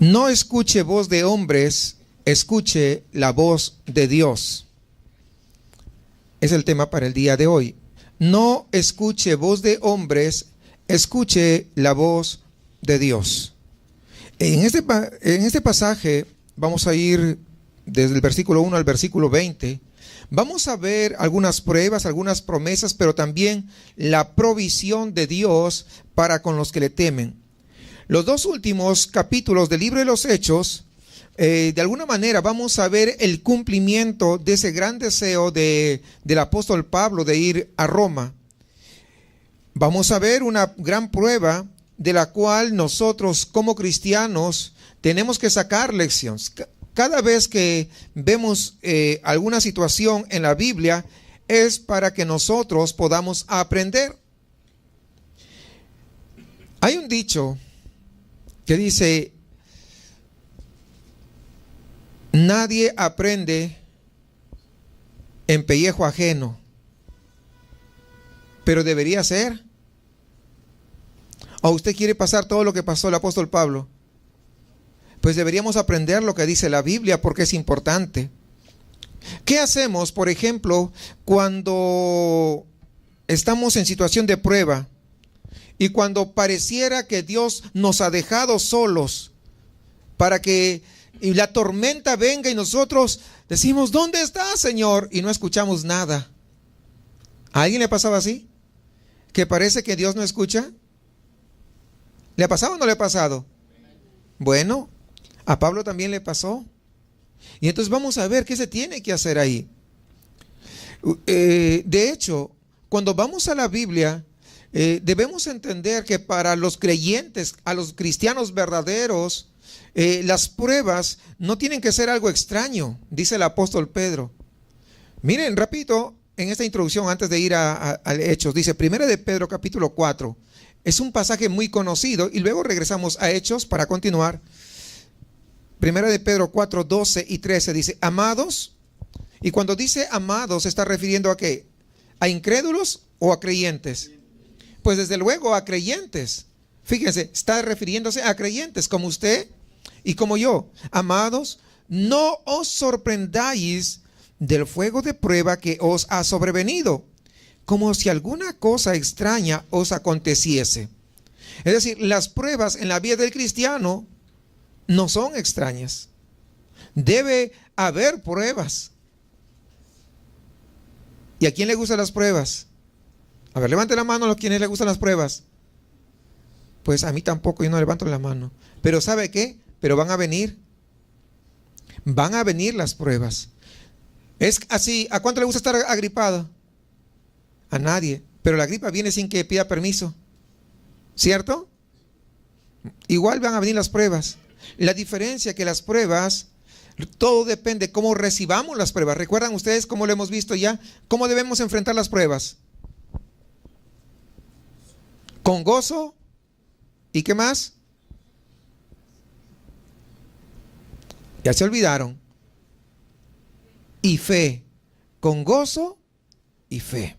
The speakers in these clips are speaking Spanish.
No escuche voz de hombres, escuche la voz de Dios. Es el tema para el día de hoy. No escuche voz de hombres, escuche la voz de Dios. En este pasaje vamos a ir desde el versículo 1 al versículo 20. Vamos a ver algunas pruebas, algunas promesas, pero también la provisión de Dios para con los que le temen. Los dos últimos capítulos del libro de los Hechos, de alguna manera vamos a ver el cumplimiento de ese gran deseo del apóstol Pablo de ir a Roma. Vamos a ver una gran prueba de la cual nosotros como cristianos tenemos que sacar lecciones. Cada vez que vemos alguna situación en la Biblia es para que nosotros podamos aprender. Hay un dicho que dice: nadie aprende en pellejo ajeno, pero debería ser. ¿O usted quiere pasar todo lo que pasó el apóstol Pablo? Pues deberíamos aprender lo que dice la Biblia porque es importante. ¿Qué hacemos, por ejemplo, cuando estamos en situación de prueba y cuando pareciera que Dios nos ha dejado solos para que la tormenta venga y nosotros decimos: ¿dónde está, Señor? Y no escuchamos nada? ¿A alguien le pasaba así? ¿Que parece que Dios no escucha? ¿Le ha pasado o no le ha pasado? Bueno, a Pablo también le pasó. Y entonces vamos a ver qué se tiene que hacer ahí. De hecho, cuando vamos a la Biblia, debemos entender que para los creyentes, a los cristianos verdaderos, las pruebas no tienen que ser algo extraño, dice el apóstol Pedro. Miren, rapidito, en esta introducción, antes de ir a Hechos, dice 1 de Pedro capítulo 4. Es un pasaje muy conocido y luego regresamos a Hechos para continuar. 1 de Pedro 4, 12 y 13 dice: amados. Y cuando dice amados, ¿se está refiriendo a qué? ¿A incrédulos o a creyentes? Pues desde luego a creyentes. Fíjense, está refiriéndose a creyentes como usted y como yo. Amados, no os sorprendáis del fuego de prueba que os ha sobrevenido, como si alguna cosa extraña os aconteciese. Es decir, las pruebas en la vida del cristiano no son extrañas. Debe haber pruebas. ¿Y a quién le gustan las pruebas? A ver, levante la mano a los quienes le gustan las pruebas. Pues a mí tampoco, yo no levanto la mano. Pero ¿sabe qué? Pero van a venir. Van a venir las pruebas. Es así. ¿A cuánto le gusta estar agripado? A nadie. Pero la gripa viene sin que pida permiso, ¿cierto? Igual van a venir las pruebas. La diferencia es que las pruebas, todo depende de cómo recibamos las pruebas. ¿Recuerdan ustedes cómo lo hemos visto ya? ¿Cómo debemos enfrentar las pruebas? Con gozo. ¿Y qué más? Ya se olvidaron. Y fe. Con gozo y fe.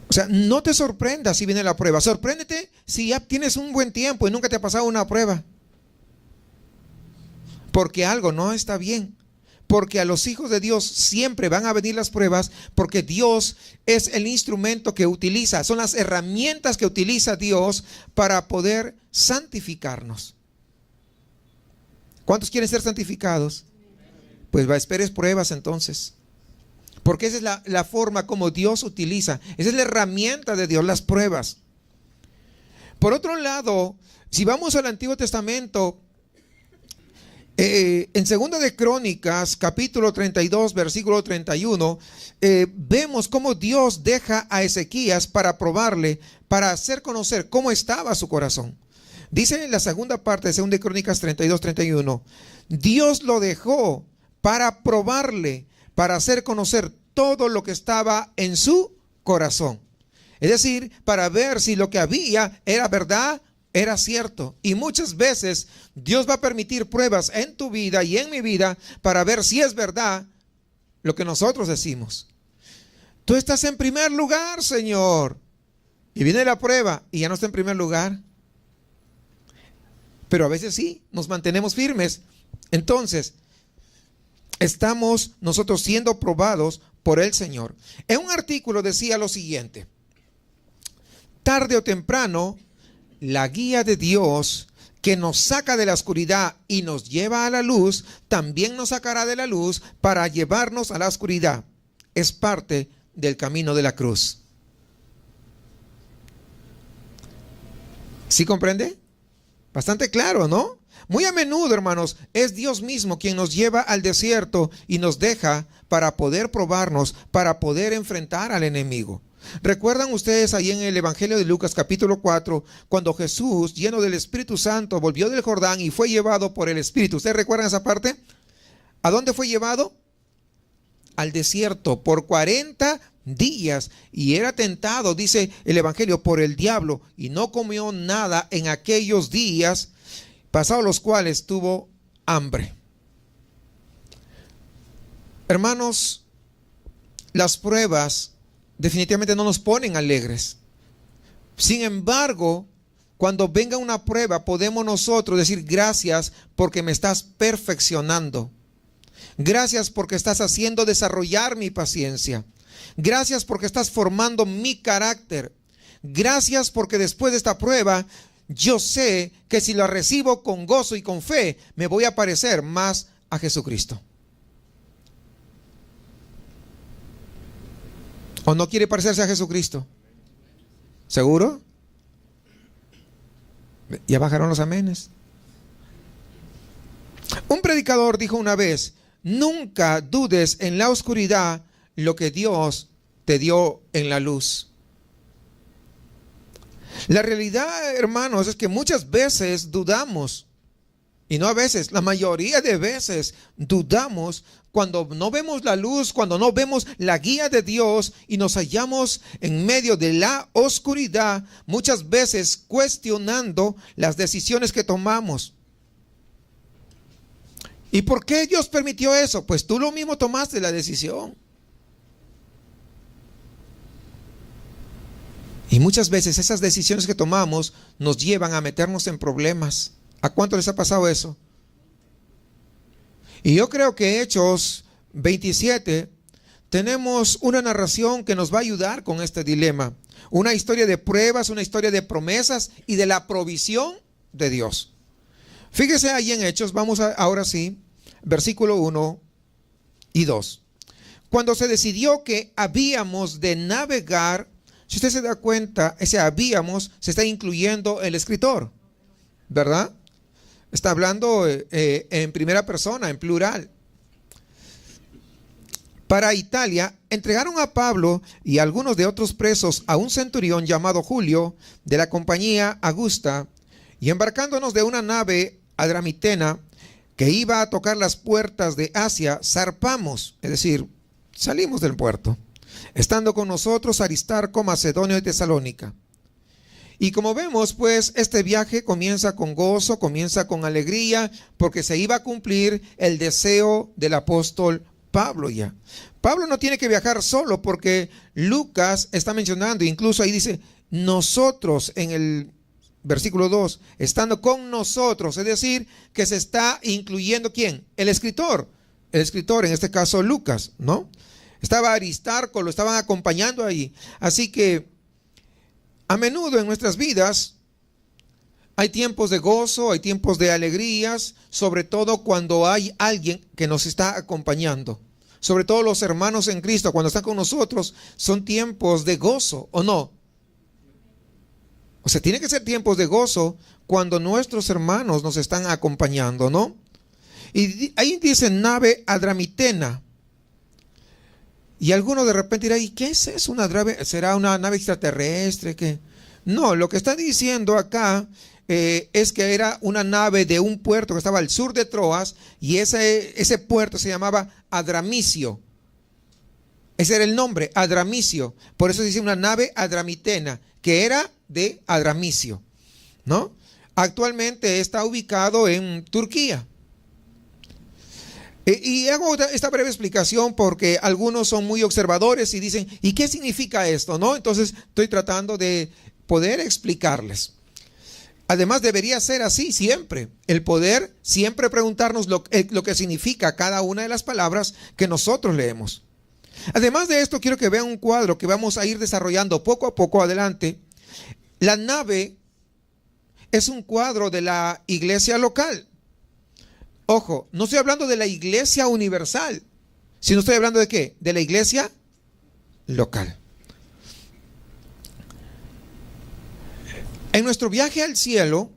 O sea, no te sorprendas si viene la prueba. Sorpréndete si ya tienes un buen tiempo y nunca te ha pasado una prueba. Porque algo no está bien. Porque a los hijos de Dios siempre van a venir las pruebas, porque Dios es el instrumento que utiliza, son las herramientas que utiliza Dios para poder santificarnos. ¿Cuántos quieren ser santificados? Pues esperes pruebas entonces. Porque esa es la forma como Dios utiliza. Esa es la herramienta de Dios, las pruebas. Por otro lado, si vamos al Antiguo Testamento, en 2 de Crónicas, capítulo 32, versículo 31, vemos cómo Dios deja a Ezequías para probarle, para hacer conocer cómo estaba su corazón. Dice en la segunda parte de 2 de Crónicas 32, 31, Dios lo dejó para probarle, para hacer conocer todo lo que estaba en su corazón. Es decir, para ver si lo que había era verdad, era cierto. Y muchas veces Dios va a permitir pruebas en tu vida y en mi vida para ver si es verdad lo que nosotros decimos. Tú estás en primer lugar, Señor. Y viene la prueba y ya no está en primer lugar. pero a veces sí, nos mantenemos firmes. Entonces, estamos nosotros siendo probados por el Señor. En un artículo decía lo siguiente: tarde o temprano, la guía de Dios que nos saca de la oscuridad y nos lleva a la luz, también nos sacará de la luz para llevarnos a la oscuridad. Es parte del camino de la cruz. ¿Sí comprende? Bastante claro, ¿no? Muy a menudo, hermanos, es Dios mismo quien nos lleva al desierto y nos deja para poder probarnos, para poder enfrentar al enemigo. ¿Recuerdan ustedes ahí en el Evangelio de Lucas capítulo 4, cuando Jesús, lleno del Espíritu Santo, volvió del Jordán y fue llevado por el Espíritu? ¿Ustedes recuerdan esa parte? ¿A dónde fue llevado? Al desierto por 40 días, y era tentado, dice el Evangelio, por el diablo, y no comió nada en aquellos días, pasados los cuales tuvo hambre. Hermanos, las pruebas definitivamente no nos ponen alegres. Sin embargo, cuando venga una prueba, podemos nosotros decir: gracias porque me estás perfeccionando. Gracias porque estás haciendo desarrollar mi paciencia. Gracias porque estás formando mi carácter. Gracias porque después de esta prueba, yo sé que si la recibo con gozo y con fe, me voy a parecer más a Jesucristo. ¿O no quiere parecerse a Jesucristo? ¿Seguro? Ya bajaron los amenes. Un predicador dijo una vez: nunca dudes en la oscuridad lo que Dios te dio en la luz. La realidad, hermanos, es que muchas veces dudamos, y no a veces, la mayoría de veces dudamos cuando no vemos la luz, cuando no vemos la guía de Dios y nos hallamos en medio de la oscuridad, muchas veces cuestionando las decisiones que tomamos. ¿Y por qué Dios permitió eso? Pues tú lo mismo tomaste la decisión. Y muchas veces esas decisiones que tomamos nos llevan a meternos en problemas. ¿A cuánto les ha pasado eso? Y yo creo que Hechos 27 tenemos una narración que nos va a ayudar con este dilema. Una historia de pruebas, una historia de promesas y de la provisión de Dios. Fíjese ahí en Hechos, vamos ahora sí, versículo 1 y 2. Cuando se decidió que habíamos de navegar, si usted se da cuenta, ese habíamos se está incluyendo el escritor, ¿verdad? Está hablando en primera persona, en plural. Para Italia, entregaron a Pablo y a algunos de otros presos a un centurión llamado Julio de la compañía Augusta, y embarcándonos de una nave adramitena que iba a tocar las puertas de Asia, zarpamos, es decir, salimos del puerto, estando con nosotros Aristarco, Macedonio y Tesalónica. Y como vemos, pues, este viaje comienza con gozo, comienza con alegría, porque se iba a cumplir el deseo del apóstol Pablo ya. Pablo no tiene que viajar solo, porque Lucas está mencionando, incluso ahí dice, nosotros en el versículo 2, estando con nosotros, es decir, que se está incluyendo ¿quién? El escritor, en este caso Lucas, ¿no? Estaba Aristarco, lo estaban acompañando ahí. Así que a menudo en nuestras vidas hay tiempos de gozo, hay tiempos de alegrías, sobre todo cuando hay alguien que nos está acompañando. Sobre todo los hermanos en Cristo, cuando están con nosotros, son tiempos de gozo, ¿o no? O sea, tiene que ser tiempos de gozo cuando nuestros hermanos nos están acompañando, ¿no? Y ahí dice nave adramitena. Y alguno de repente dirá, ¿y qué es eso? ¿Una nave? ¿Será una nave extraterrestre? ¿Qué? No, lo que está diciendo acá es que era una nave de un puerto que estaba al sur de Troas, y ese puerto se llamaba Adramicio. Ese era el nombre, Adramicio. Por eso se dice una nave adramitena, que era de Adramicio, ¿no? Actualmente está ubicado en Turquía. Y hago esta breve explicación porque algunos son muy observadores y dicen, ¿y qué significa esto? ¿No? Entonces estoy tratando de poder explicarles. Además, debería ser así siempre. El poder siempre preguntarnos lo que significa cada una de las palabras que nosotros leemos. Además de esto, quiero que vean un cuadro que vamos a ir desarrollando poco a poco adelante. La nave es un cuadro de la iglesia local. Ojo, no estoy hablando de la iglesia universal, sino estoy hablando de ¿qué? De la iglesia local. En nuestro viaje al cielo,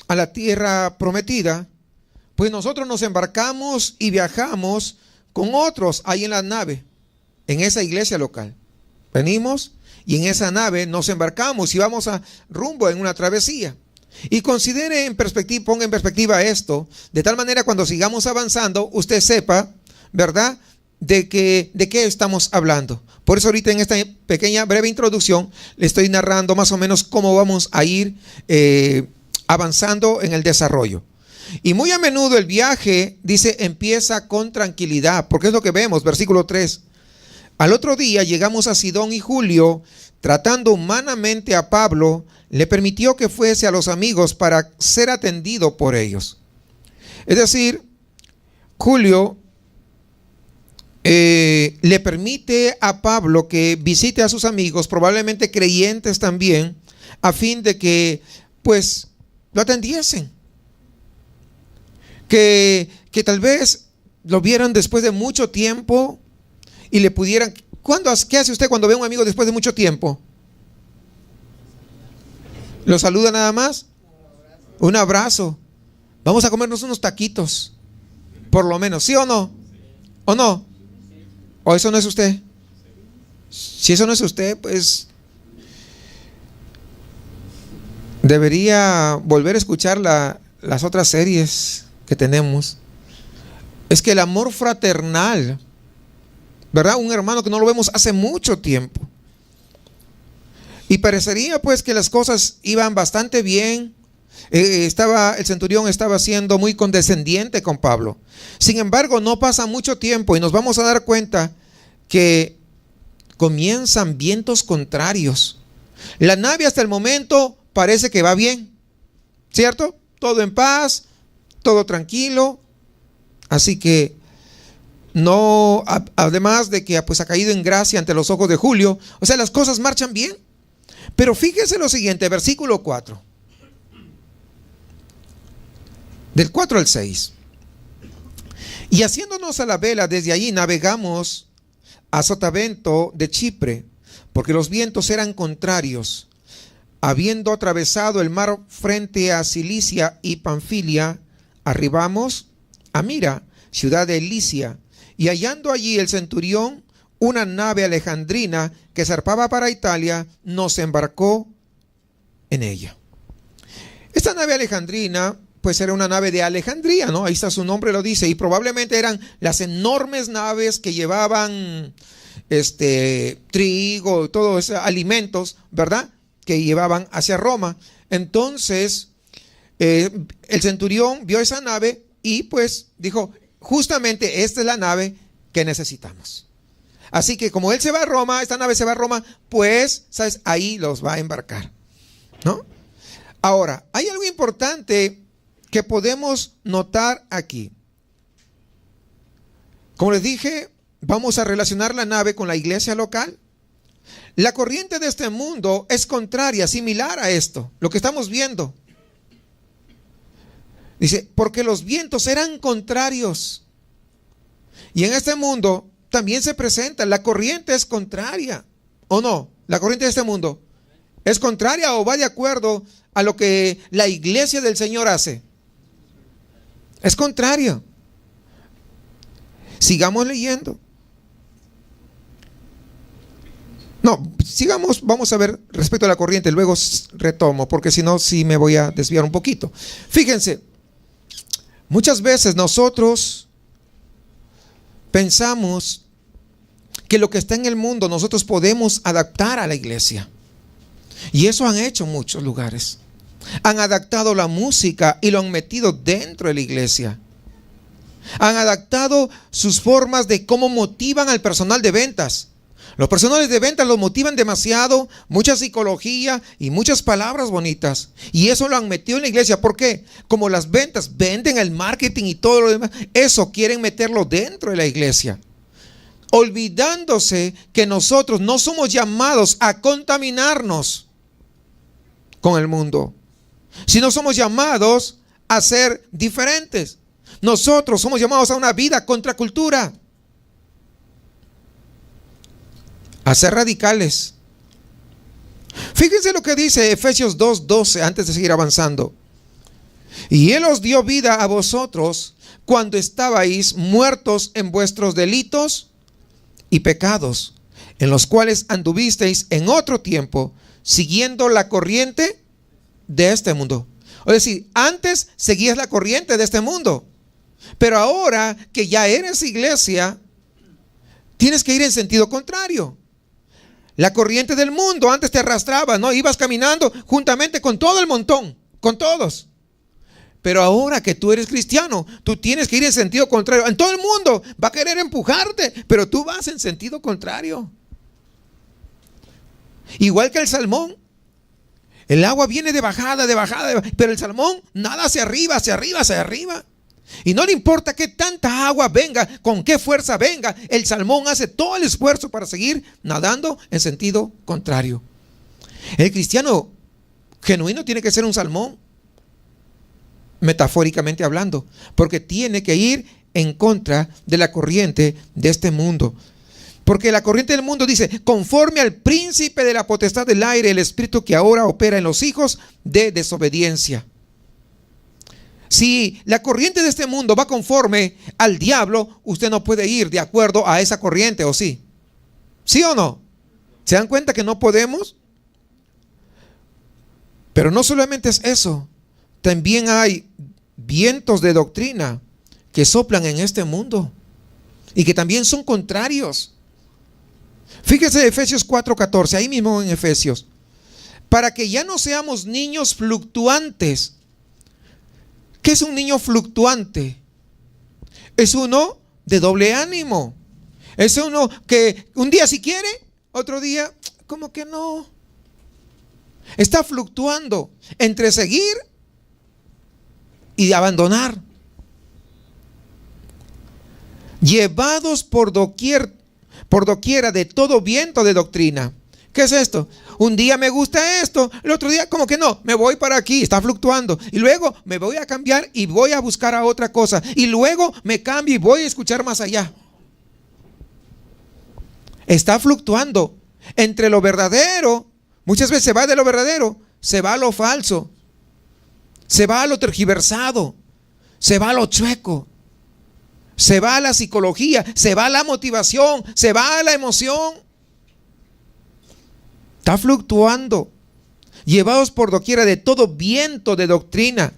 a la tierra prometida, pues nosotros nos embarcamos y viajamos con otros ahí en la nave, en esa iglesia local. Venimos y en esa nave nos embarcamos y vamos a rumbo en una travesía. Y considere en perspectiva, ponga en perspectiva esto, de tal manera cuando sigamos avanzando, usted sepa, ¿verdad?, de qué estamos hablando. Por eso ahorita en esta pequeña breve introducción le estoy narrando más o menos cómo vamos a ir avanzando en el desarrollo. Y muy a menudo el viaje, dice, empieza con tranquilidad, porque es lo que vemos, versículo 3. Al otro día llegamos a Sidón y Julio, tratando humanamente a Pablo, le permitió que fuese a los amigos para ser atendido por ellos. Es decir, Julio le permite a Pablo que visite a sus amigos, probablemente creyentes también, a fin de que pues lo atendiesen. Que tal vez lo vieran después de mucho tiempo y le pudieran... ¿Qué hace usted cuando ve a un amigo después de mucho tiempo? ¿Lo saluda nada más? Un abrazo. Vamos a comernos unos taquitos, por lo menos, ¿sí o no? ¿O no? ¿O eso no es usted? Si eso no es usted, pues debería volver a escuchar las otras series que tenemos. Es que el amor fraternal, ¿verdad? Un hermano que no lo vemos hace mucho tiempo. Y parecería pues que las cosas iban bastante bien. El centurión estaba siendo muy condescendiente con Pablo. Sin embargo, no pasa mucho tiempo y nos vamos a dar cuenta que comienzan vientos contrarios. La nave hasta el momento parece que va bien, ¿cierto? Todo en paz, todo tranquilo. Así que no, además de que pues ha caído en gracia ante los ojos de Julio, o sea, las cosas marchan bien. Pero fíjese lo siguiente, versículo 4. Del 4 al 6. Y haciéndonos a la vela, desde allí navegamos a Sotavento de Chipre, porque los vientos eran contrarios. Habiendo atravesado el mar frente a Cilicia y Panfilia, arribamos a Mira, ciudad de Licia, y hallando allí el centurión una nave alejandrina que zarpaba para Italia, nos embarcó en ella. Esta nave alejandrina pues era una nave de Alejandría, ¿no? Ahí está su nombre, lo dice, y probablemente eran las enormes naves que llevaban trigo, todos esos alimentos, ¿verdad?, que llevaban hacia Roma. Entonces el centurión vio esa nave y pues dijo, justamente esta es la nave que necesitamos. Así que como él se va a Roma, esta nave se va a Roma, pues, ¿sabes?, ahí los va a embarcar, ¿no? Ahora, hay algo importante que podemos notar aquí. Como les dije, vamos a relacionar la nave con la iglesia local. La corriente de este mundo es contraria, similar a esto, lo que estamos viendo. Dice, porque los vientos eran contrarios. Y en este mundo también se presenta, la corriente es contraria, ¿o no? La corriente de este mundo es contraria o va de acuerdo a lo que la iglesia del Señor hace. Es contrario. Sigamos leyendo. No, sigamos, vamos a ver respecto a la corriente, luego retomo, porque si no, sí me voy a desviar un poquito. Fíjense, muchas veces nosotros pensamos que lo que está en el mundo nosotros podemos adaptar a la iglesia. Y eso han hecho muchos lugares. Han adaptado la música y lo han metido dentro de la iglesia. Han adaptado sus formas de cómo motivan al personal de ventas. Los personales de ventas los motivan demasiado, mucha psicología y muchas palabras bonitas. Y eso lo han metido en la iglesia. ¿Por qué? Como las ventas venden el marketing y todo lo demás, eso quieren meterlo dentro de la iglesia. Olvidándose que nosotros no somos llamados a contaminarnos con el mundo, sino somos llamados a ser diferentes. Nosotros somos llamados a una vida contracultura, a ser radicales. Fíjense lo que dice Efesios 2:12 antes de seguir avanzando. Y Él os dio vida a vosotros cuando estabais muertos en vuestros delitos y pecados, en los cuales anduvisteis en otro tiempo, siguiendo la corriente de este mundo. Es decir, antes seguías la corriente de este mundo, pero ahora que ya eres iglesia, tienes que ir en sentido contrario. La corriente del mundo antes te arrastraba, ¿no? Ibas caminando juntamente con todo el montón, con todos. Pero ahora que tú eres cristiano, tú tienes que ir en sentido contrario. En todo el mundo va a querer empujarte, pero tú vas en sentido contrario. Igual que el salmón. El agua viene de bajada, pero el salmón nada hacia arriba, hacia arriba, hacia arriba. Y no le importa qué tanta agua venga, con qué fuerza venga, el salmón hace todo el esfuerzo para seguir nadando en sentido contrario. El cristiano genuino tiene que ser un salmón, metafóricamente hablando, porque tiene que ir en contra de la corriente de este mundo. Porque la corriente del mundo dice, conforme al príncipe de la potestad del aire, el espíritu que ahora opera en los hijos de desobediencia. Si la corriente de este mundo va conforme al diablo, usted no puede ir de acuerdo a esa corriente, ¿o sí? ¿Sí o no? ¿Se dan cuenta que no podemos? Pero no solamente es eso, también hay vientos de doctrina que soplan en este mundo y que también son contrarios. Fíjese Efesios 4:14, ahí mismo en Efesios. Para que ya no seamos niños fluctuantes. ¿Qué es un niño fluctuante? Es uno de doble ánimo. Es uno que un día sí quiere, otro día como que no. Está fluctuando entre seguir y abandonar. Llevados por doquiera de todo viento de doctrina. ¿Qué es esto? Un día me gusta esto, el otro día como que no, me voy para aquí, está fluctuando. Y luego me voy a cambiar y voy a buscar a otra cosa. Y luego me cambio y voy a escuchar más allá. Está fluctuando entre lo verdadero. Muchas veces se va de lo verdadero, se va a lo falso, se va a lo tergiversado, se va a lo chueco, se va a la psicología, se va a la motivación, se va a la emoción. Está fluctuando, llevados por doquiera de todo viento de doctrina,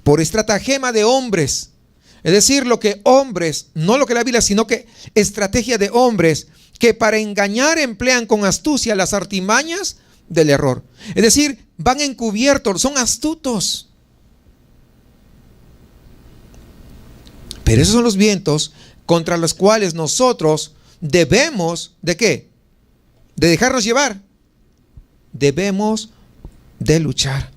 por estratagema de hombres. Es decir, lo que hombres, no lo que la Biblia, sino que estrategia de hombres que para engañar emplean con astucia las artimañas del error. Es decir, van encubiertos, son astutos. Pero esos son los vientos contra los cuales nosotros debemos, ¿de qué? De dejarnos llevar. Debemos de luchar.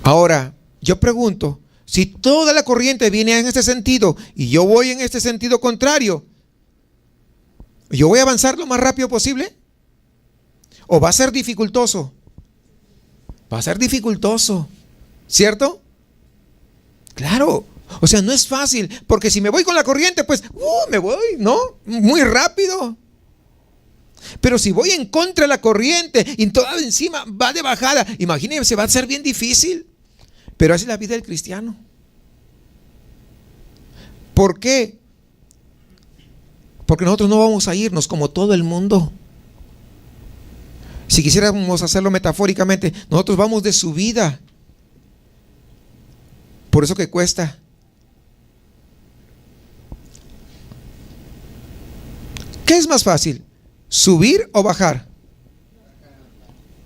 Ahora, yo pregunto, si toda la corriente viene en este sentido y yo voy en este sentido contrario, ¿yo voy a avanzar lo más rápido posible? ¿O va a ser dificultoso? Va a ser dificultoso, ¿cierto? Claro, o sea, no es fácil, porque si me voy con la corriente, pues, me voy, ¿no? Muy rápido. Pero si voy en contra de la corriente y toda encima va de bajada, imagínense, va a ser bien difícil. Pero así es la vida del cristiano. ¿Por qué? Porque nosotros no vamos a irnos como todo el mundo. Si quisiéramos hacerlo metafóricamente, nosotros vamos de subida. Por eso que cuesta. ¿Qué es más fácil? ¿Subir o bajar?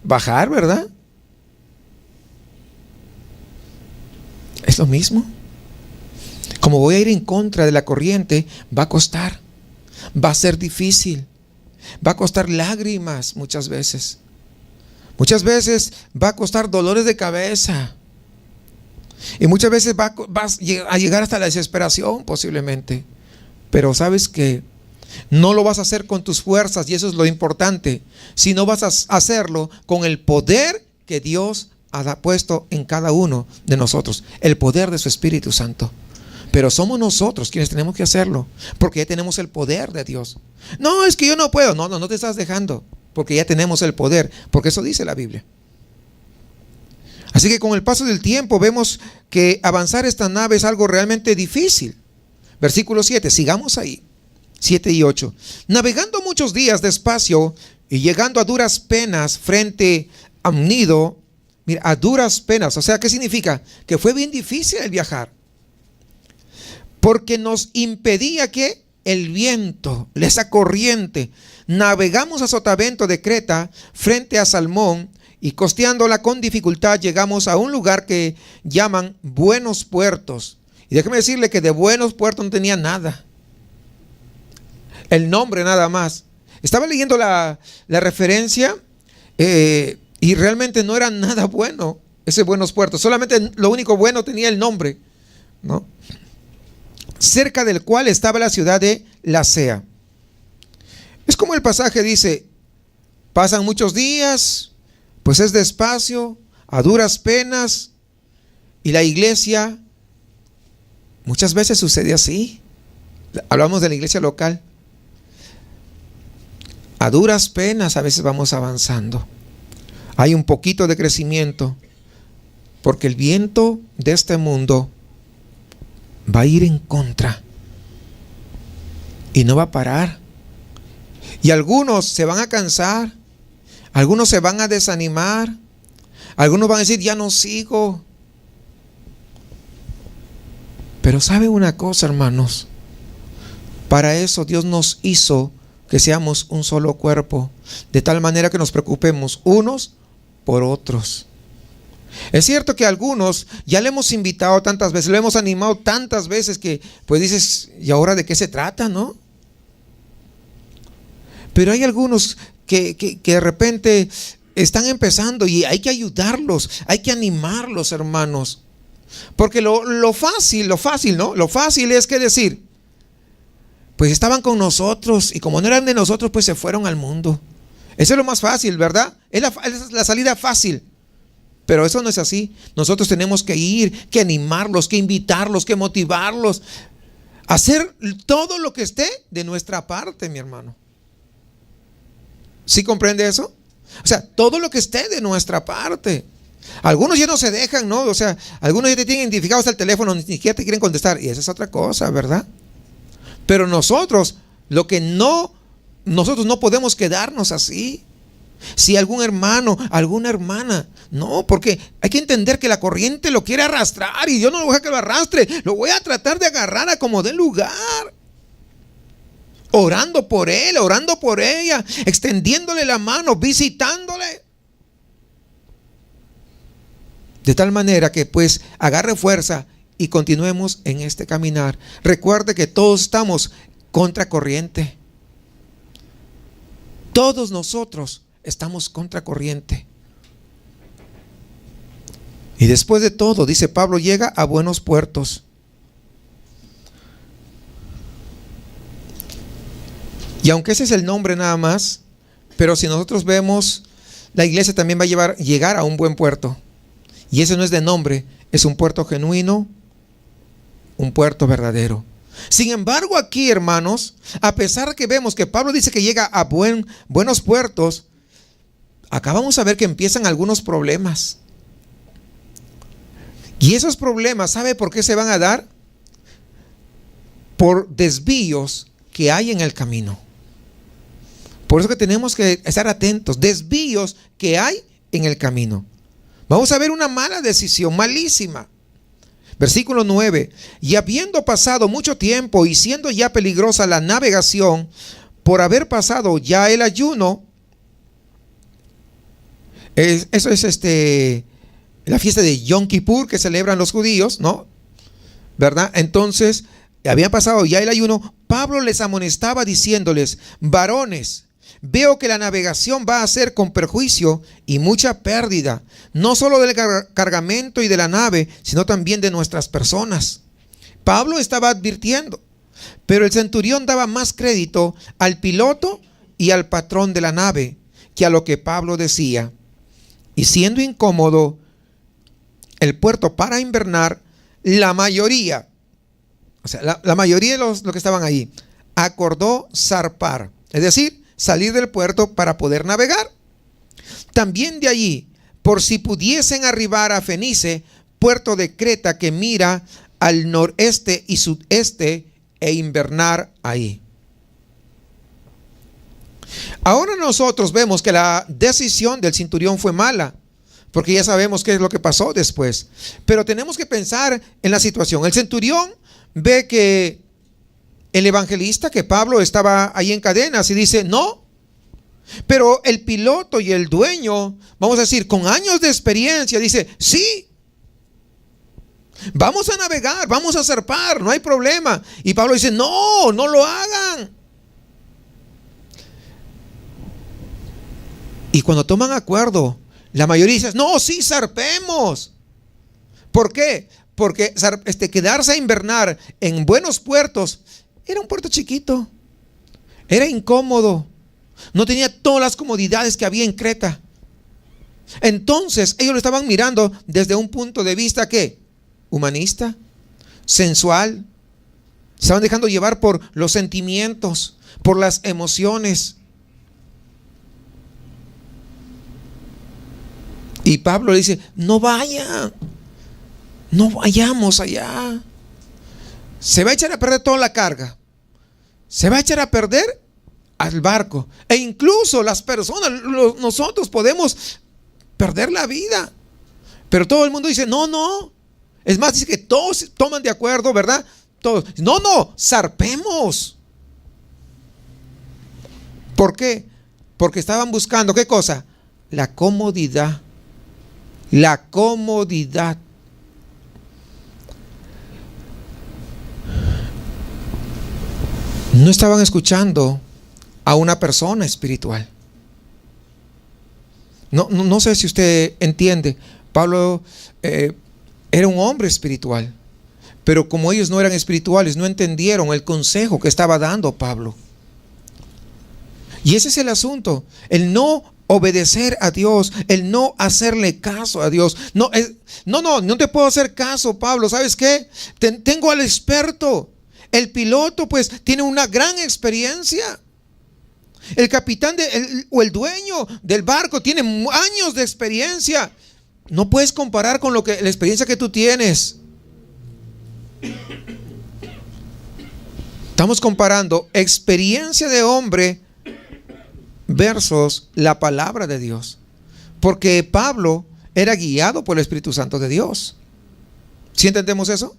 Bajar, ¿verdad? Es lo mismo. Como voy a ir en contra de la corriente, va a costar. Va a ser difícil. Va a costar lágrimas muchas veces. Muchas veces va a costar dolores de cabeza. Y muchas veces vas a llegar hasta la desesperación posiblemente. Pero sabes que no lo vas a hacer con tus fuerzas, y eso es lo importante, sino vas a hacerlo con el poder que Dios ha puesto en cada uno de nosotros, el poder de su Espíritu Santo. Pero somos nosotros quienes tenemos que hacerlo, porque ya tenemos el poder de Dios. No, es que yo no puedo. No te estás dejando, porque ya tenemos el poder, porque eso dice la Biblia. Así que con el paso del tiempo vemos que avanzar esta nave es algo realmente difícil. Versículo 7, sigamos ahí. 7 y 8. Navegando muchos días despacio y llegando a duras penas frente a un nido. Mira, a duras penas. O sea, ¿qué significa? Que fue bien difícil el viajar. Porque nos impedía que el viento, esa corriente. Navegamos a sotavento de Creta frente a Salmón, y costeándola con dificultad llegamos a un lugar que llaman Buenos Puertos. Y déjeme decirle que de Buenos Puertos no tenía nada. El nombre nada más. Estaba leyendo la referencia y realmente no era nada bueno ese Buenos Puertos. Solamente lo único bueno tenía el nombre, ¿no? Cerca del cual estaba la ciudad de Lasea. Es como el pasaje dice, pasan muchos días, pues es despacio, a duras penas, y la iglesia muchas veces sucede así. Hablamos de la iglesia local. A duras penas a veces vamos avanzando. Hay un poquito de crecimiento, porque el viento de este mundo va a ir en contra y no va a parar. Y algunos se van a cansar, algunos se van a desanimar, algunos van a decir, ya no sigo. Pero ¿sabe una cosa, hermanos? Para eso Dios nos hizo que seamos un solo cuerpo, de tal manera que nos preocupemos unos por otros. Es cierto que a algunos ya le hemos invitado tantas veces, lo hemos animado tantas veces que pues dices, ¿y ahora de qué se trata, no? Pero hay algunos que de repente están empezando y hay que ayudarlos, hay que animarlos, hermanos. Porque lo fácil, ¿no? Lo fácil es que decir, pues estaban con nosotros y como no eran de nosotros, pues se fueron al mundo. Eso es lo más fácil, ¿verdad? Es la salida fácil. Pero eso no es así. Nosotros tenemos que ir, que animarlos, que invitarlos, que motivarlos. Hacer todo lo que esté de nuestra parte, mi hermano. ¿Sí comprende eso? O sea, todo lo que esté de nuestra parte. Algunos ya no se dejan, ¿no? O sea, algunos ya te tienen identificado hasta el teléfono, ni siquiera te quieren contestar. Y esa es otra cosa, ¿verdad? Pero nosotros no podemos quedarnos así. Si algún hermano, alguna hermana, no, porque hay que entender que la corriente lo quiere arrastrar y yo no lo voy a dejar que lo arrastre, lo voy a tratar de agarrar a como dé lugar. Orando por él, orando por ella, extendiéndole la mano, visitándole. De tal manera que pues agarre fuerza y continuemos en este caminar. Recuerde que todos estamos contra corriente. Todos nosotros estamos contra corriente. Y después de todo, dice Pablo, llega a Buenos Puertos. Y aunque ese es el nombre nada más, pero si nosotros vemos, la iglesia también va a llegar a un buen puerto. Y ese no es de nombre, es un puerto genuino, un puerto verdadero. Sin embargo, aquí, hermanos, a pesar de que vemos que Pablo dice que llega a buenos puertos, acá vamos a ver que empiezan algunos problemas. Y esos problemas, ¿sabe por qué se van a dar? Por desvíos que hay en el camino. Por eso que tenemos que estar atentos. Desvíos que hay en el camino. Vamos a ver una mala decisión, malísima. Versículo 9. Y habiendo pasado mucho tiempo y siendo ya peligrosa la navegación, por haber pasado ya el ayuno, eso es la fiesta de Yom Kippur que celebran los judíos, ¿no? ¿Verdad? Entonces, había pasado ya el ayuno, Pablo les amonestaba diciéndoles: varones, veo que la navegación va a ser con perjuicio y mucha pérdida, no solo del cargamento y de la nave, sino también de nuestras personas. Pablo estaba advirtiendo, pero el centurión daba más crédito al piloto y al patrón de la nave que a lo que Pablo decía. Y siendo incómodo el puerto para invernar, la mayoría, la mayoría de los que estaban ahí, acordó zarpar, es decir, salir del puerto para poder navegar. También de allí, por si pudiesen arribar a Fenice, puerto de Creta que mira al noreste y sudeste, e invernar ahí. Ahora nosotros vemos que la decisión del centurión fue mala, porque ya sabemos qué es lo que pasó después. Pero tenemos que pensar en la situación. El centurión ve que el evangelista, que Pablo, estaba ahí en cadenas y dice: no. Pero el piloto y el dueño, vamos a decir, con años de experiencia, dice: sí, vamos a navegar, vamos a zarpar, no hay problema. Y Pablo dice: no, no lo hagan. Y cuando toman acuerdo, la mayoría dice: no, sí, zarpemos. ¿Por qué? Porque quedarse a invernar en buenos puertos, era un puerto chiquito, era incómodo, no tenía todas las comodidades que había en Creta. Entonces ellos lo estaban mirando desde un punto de vista ¿qué? Humanista, sensual. Se estaban dejando llevar por los sentimientos, por las emociones. Y Pablo le dice: no vayan, no vayamos allá. Se va a echar a perder toda la carga, se va a echar a perder al barco, e incluso las personas, nosotros podemos perder la vida. Pero todo el mundo dice: no, no. Es más, dice que todos toman de acuerdo, ¿verdad? Todos: no, no, zarpemos. ¿Por qué? Porque estaban buscando ¿qué cosa? La comodidad. La comodidad. No estaban escuchando a una persona espiritual. No sé si usted entiende. Pablo era un hombre espiritual, pero como ellos no eran espirituales, no entendieron el consejo que estaba dando Pablo. Y ese es el asunto, el no obedecer a Dios, el no hacerle caso a Dios. No te puedo hacer caso, Pablo. ¿Sabes qué? Tengo al experto. El piloto pues tiene una gran experiencia. El capitán o el dueño del barco tiene años de experiencia. No puedes comparar con la experiencia que tú tienes. Estamos comparando experiencia de hombre versus la palabra de Dios. Porque Pablo era guiado por el Espíritu Santo de Dios. ¿Sí entendemos eso?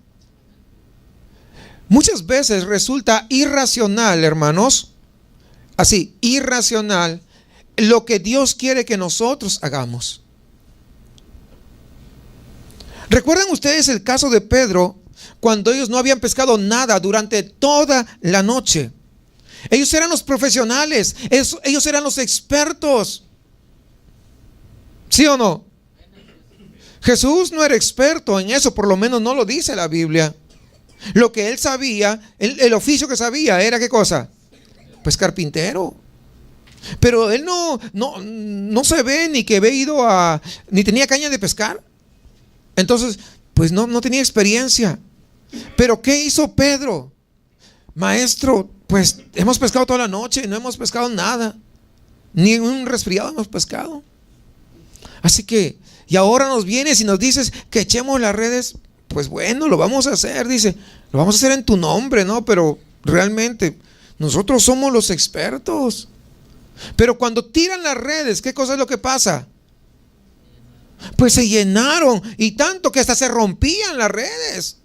Muchas veces resulta irracional, hermanos, así, irracional, lo que Dios quiere que nosotros hagamos. ¿Recuerdan ustedes el caso de Pedro, cuando ellos no habían pescado nada durante toda la noche? Ellos eran los profesionales, ellos eran los expertos. ¿Sí o no? Jesús no era experto en eso, por lo menos no lo dice la Biblia. Lo que él sabía, el oficio que sabía era ¿qué cosa? Pues carpintero. Pero él no se ve ni que había ido ni tenía caña de pescar. Entonces, pues no tenía experiencia. Pero ¿qué hizo Pedro? Maestro, pues hemos pescado toda la noche y no hemos pescado nada. Ni un resfriado hemos pescado. Así que, y ahora nos vienes y nos dices que echemos las redes. Pues bueno, lo vamos a hacer, dice. Lo vamos a hacer en tu nombre, ¿no? Pero realmente nosotros somos los expertos. Pero cuando tiran las redes, ¿qué cosa es lo que pasa? Pues se llenaron, y tanto que hasta se rompían las redes.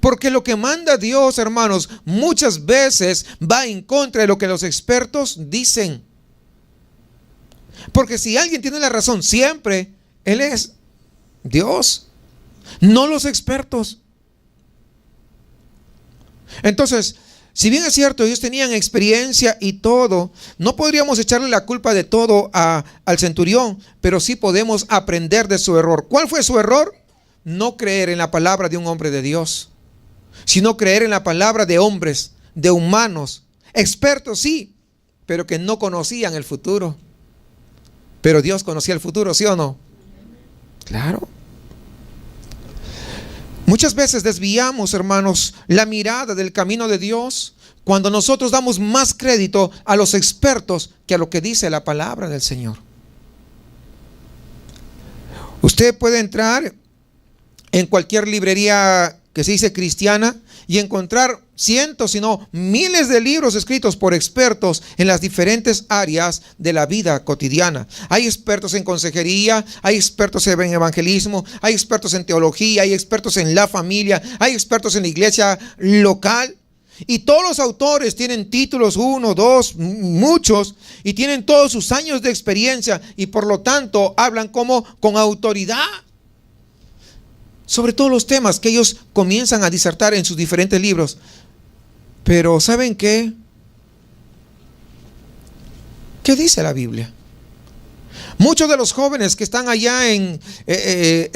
Porque lo que manda Dios, hermanos, muchas veces va en contra de lo que los expertos dicen. Porque si alguien tiene la razón siempre, Él es Dios, no los expertos. Entonces, si bien es cierto, ellos tenían experiencia y todo, no podríamos echarle la culpa de todo al centurión, pero sí podemos aprender de su error. ¿Cuál fue su error? No creer en la palabra de un hombre de Dios, sino creer en la palabra de hombres, de humanos, expertos sí, pero que no conocían el futuro. Pero Dios conocía el futuro, ¿sí o no? Claro. Muchas veces desviamos, hermanos, la mirada del camino de Dios cuando nosotros damos más crédito a los expertos que a lo que dice la palabra del Señor. Usted puede entrar en cualquier librería que se dice cristiana y encontrar cientos, si no miles de libros escritos por expertos en las diferentes áreas de la vida cotidiana. Hay expertos en consejería, hay expertos en evangelismo, hay expertos en teología, hay expertos en la familia, hay expertos en la iglesia local. Y todos los autores tienen títulos, 1, 2, muchos, y tienen todos sus años de experiencia y por lo tanto hablan como con autoridad sobre todos los temas que ellos comienzan a disertar en sus diferentes libros. Pero ¿saben qué? ¿Qué dice la Biblia? Muchos de los jóvenes que están allá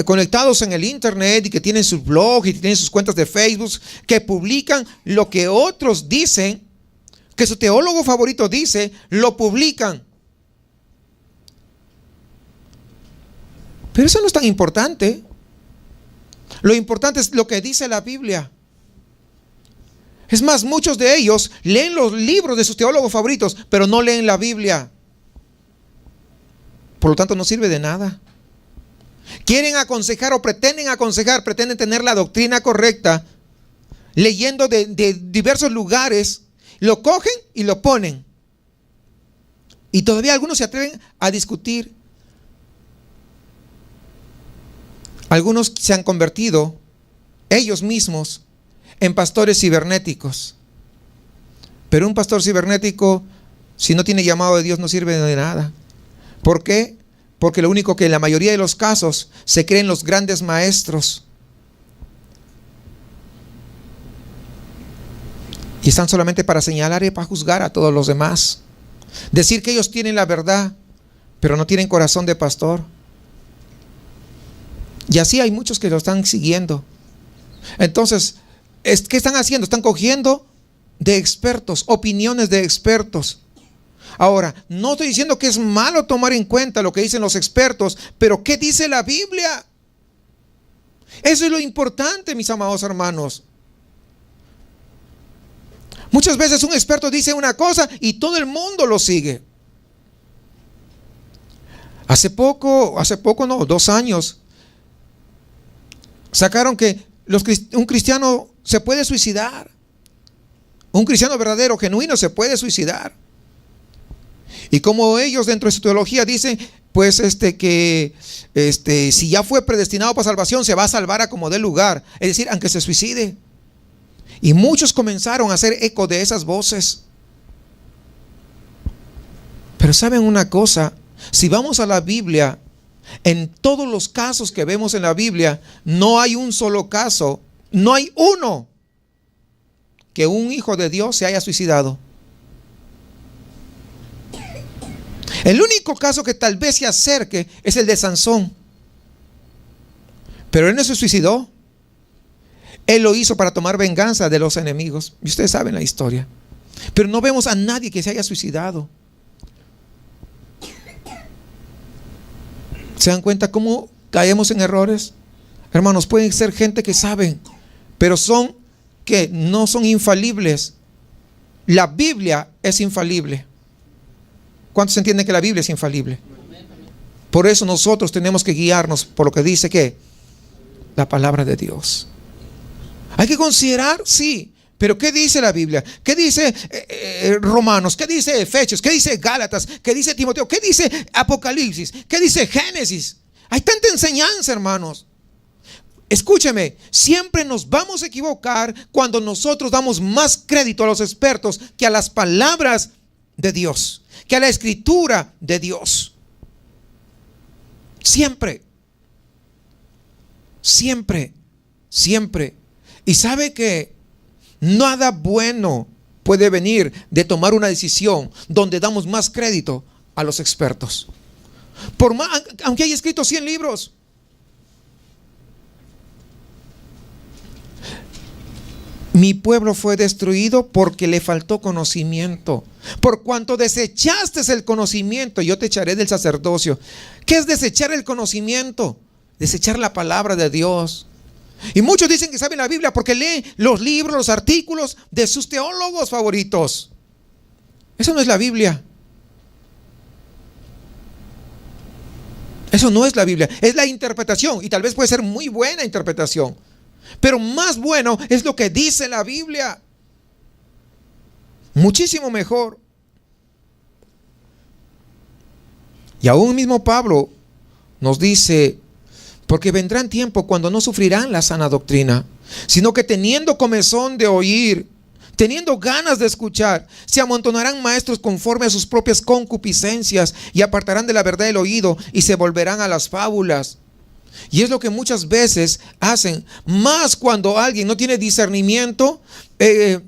conectados en el internet y que tienen sus blogs y tienen sus cuentas de Facebook, que publican lo que otros dicen, que su teólogo favorito dice, lo publican. Pero eso no es tan importante. Lo importante es lo que dice la Biblia. Es más, muchos de ellos leen los libros de sus teólogos favoritos, pero no leen la Biblia. Por lo tanto, no sirve de nada. Quieren aconsejar o pretenden aconsejar, pretenden tener la doctrina correcta, leyendo de diversos lugares, lo cogen y lo ponen. Y todavía algunos se atreven a discutir. Algunos se han convertido ellos mismos en pastores cibernéticos. Pero un pastor cibernético, si no tiene llamado de Dios, no sirve de nada. ¿Por qué? Porque lo único que en la mayoría de los casos se creen los grandes maestros. Y están solamente para señalar y para juzgar a todos los demás. Decir que ellos tienen la verdad, pero no tienen corazón de pastor. Y así hay muchos que lo están siguiendo. Entonces, ¿qué están haciendo? Están cogiendo de expertos, opiniones de expertos. Ahora, no estoy diciendo que es malo tomar en cuenta lo que dicen los expertos, pero ¿qué dice la Biblia? Eso es lo importante, mis amados hermanos. Muchas veces un experto dice una cosa y todo el mundo lo sigue. Hace poco no, 2 años, sacaron que un cristiano se puede suicidar. Un cristiano verdadero, genuino, se puede suicidar. Y como ellos dentro de su teología dicen, pues que si ya fue predestinado para salvación, se va a salvar a como dé lugar. Es decir, aunque se suicide. Y muchos comenzaron a hacer eco de esas voces. Pero ¿saben una cosa? Si vamos a la Biblia, en todos los casos que vemos en la Biblia, no hay un solo caso, no hay uno que un hijo de Dios se haya suicidado. El único caso que tal vez se acerque es el de Sansón. Pero él no se suicidó. Él lo hizo para tomar venganza de los enemigos. Y ustedes saben la historia. Pero no vemos a nadie que se haya suicidado. ¿Se dan cuenta cómo caemos en errores? Hermanos, pueden ser gente que saben, pero no son infalibles. La Biblia es infalible. ¿Cuántos entienden que la Biblia es infalible? Por eso nosotros tenemos que guiarnos por lo que dice que la palabra de Dios. Hay que considerar, sí, pero ¿qué dice la Biblia? ¿Qué dice Romanos? ¿Qué dice Efesios? ¿Qué dice Gálatas? ¿Qué dice Timoteo? ¿Qué dice Apocalipsis? ¿Qué dice Génesis? Hay tanta enseñanza, hermanos. Escúcheme, siempre nos vamos a equivocar cuando nosotros damos más crédito a los expertos que a las palabras de Dios, que a la escritura de Dios. Siempre. Siempre. Siempre. Y sabe que Nada bueno puede venir de tomar una decisión donde damos más crédito a los expertos. Por más, aunque haya escrito 100 libros. Mi pueblo fue destruido porque le faltó conocimiento. Por cuanto desechaste el conocimiento, yo te echaré del sacerdocio. ¿Qué es desechar el conocimiento? Desechar la palabra de Dios. Y muchos dicen que saben la Biblia porque leen los libros, los artículos de sus teólogos favoritos. Eso no es la Biblia. Eso no es la Biblia, es la interpretación. Y tal vez puede ser muy buena interpretación, pero más bueno es lo que dice la Biblia. Muchísimo mejor. Y aún mismo Pablo nos dice: porque vendrán tiempos cuando no sufrirán la sana doctrina, sino que teniendo comezón de oír, teniendo ganas de escuchar, se amontonarán maestros conforme a sus propias concupiscencias y apartarán de la verdad el oído y se volverán a las fábulas. Y es lo que muchas veces hacen, más cuando alguien no tiene discernimiento. De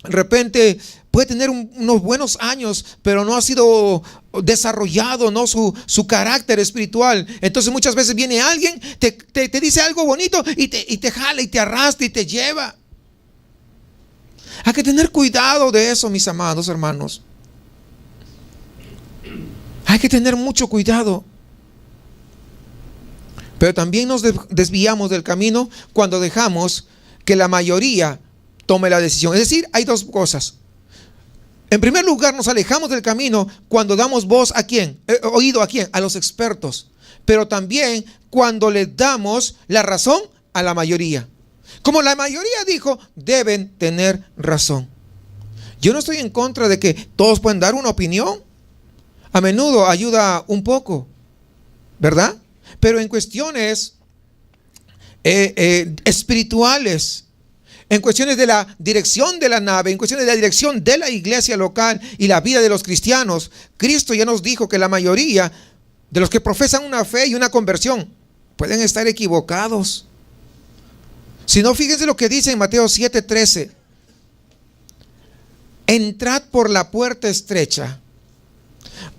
repente puede tener unos buenos años, pero no ha sido desarrollado, ¿no?, su carácter espiritual. Entonces muchas veces viene alguien, te dice algo bonito y te jala y te arrastra y te lleva. Hay que tener cuidado de eso, mis amados hermanos. Hay que tener mucho cuidado. Pero también nos desviamos del camino cuando dejamos que la mayoría tome la decisión. Es decir, hay dos cosas. En primer lugar, nos alejamos del camino cuando damos voz a quién, oído a quién, a los expertos. Pero también cuando le damos la razón a la mayoría. Como la mayoría dijo, deben tener razón. Yo no estoy en contra de que todos pueden dar una opinión. A menudo ayuda un poco, ¿verdad? Pero en cuestiones espirituales, en cuestiones de la dirección de la nave, en cuestiones de la dirección de la iglesia local y la vida de los cristianos, Cristo ya nos dijo que la mayoría de los que profesan una fe y una conversión pueden estar equivocados. Si no, fíjense lo que dice en Mateo 7:13. Entrad por la puerta estrecha,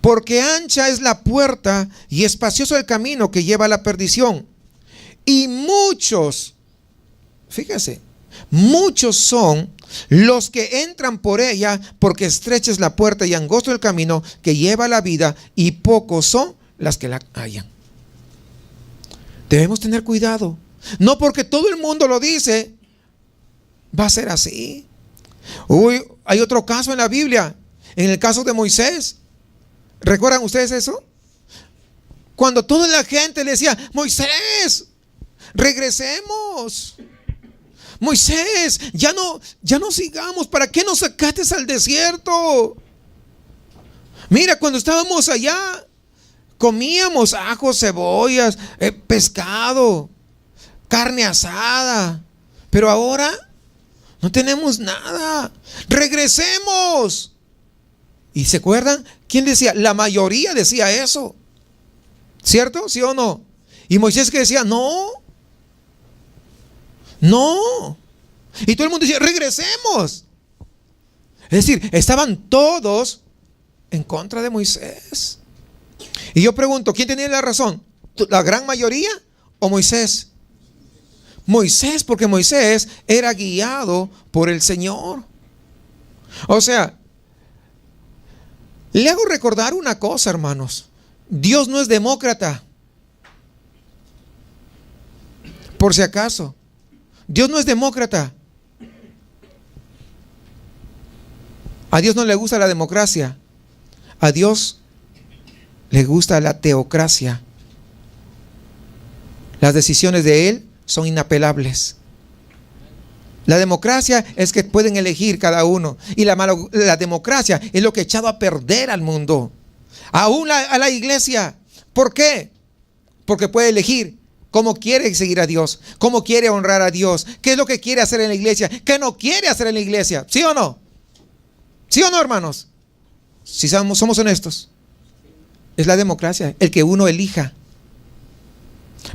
porque ancha es la puerta y espacioso el camino que lleva a la perdición. Y muchos, fíjense, muchos son los que entran por ella, porque estrecha es la puerta y angosto el camino que lleva a la vida, y pocos son las que la hallan. Debemos tener cuidado. No porque todo el mundo lo dice, va a ser así. Hay otro caso en la Biblia, en el caso de Moisés. ¿Recuerdan ustedes eso? Cuando toda la gente le decía: Moisés, regresemos. Moisés, ya no sigamos. ¿Para qué nos sacaste al desierto? Mira, cuando estábamos allá, comíamos ajos, cebollas, pescado, carne asada, pero ahora no tenemos nada. Regresemos. ¿Y se acuerdan? ¿Quién decía? La mayoría decía eso, ¿cierto? ¿Sí o no? Y Moisés, que decía: no. Y todo el mundo decía: regresemos. Es decir, estaban todos en contra de Moisés. Y yo pregunto, ¿quién tenía la razón? ¿La gran mayoría o Moisés? Moisés, porque Moisés era guiado por el Señor. O sea, le hago recordar una cosa, hermanos. Dios no es demócrata. Por si acaso, Dios no es demócrata. A Dios no le gusta la democracia. A Dios le gusta la teocracia. Las decisiones de Él son inapelables. La democracia es que pueden elegir cada uno. Y la democracia es lo que ha echado a perder al mundo. Aún a la iglesia. ¿Por qué? Porque puede elegir cómo quiere seguir a Dios, cómo quiere honrar a Dios, qué es lo que quiere hacer en la iglesia, qué no quiere hacer en la iglesia. ¿Sí o no? ¿Sí o no, hermanos? Si somos honestos. Es la democracia, el que uno elija.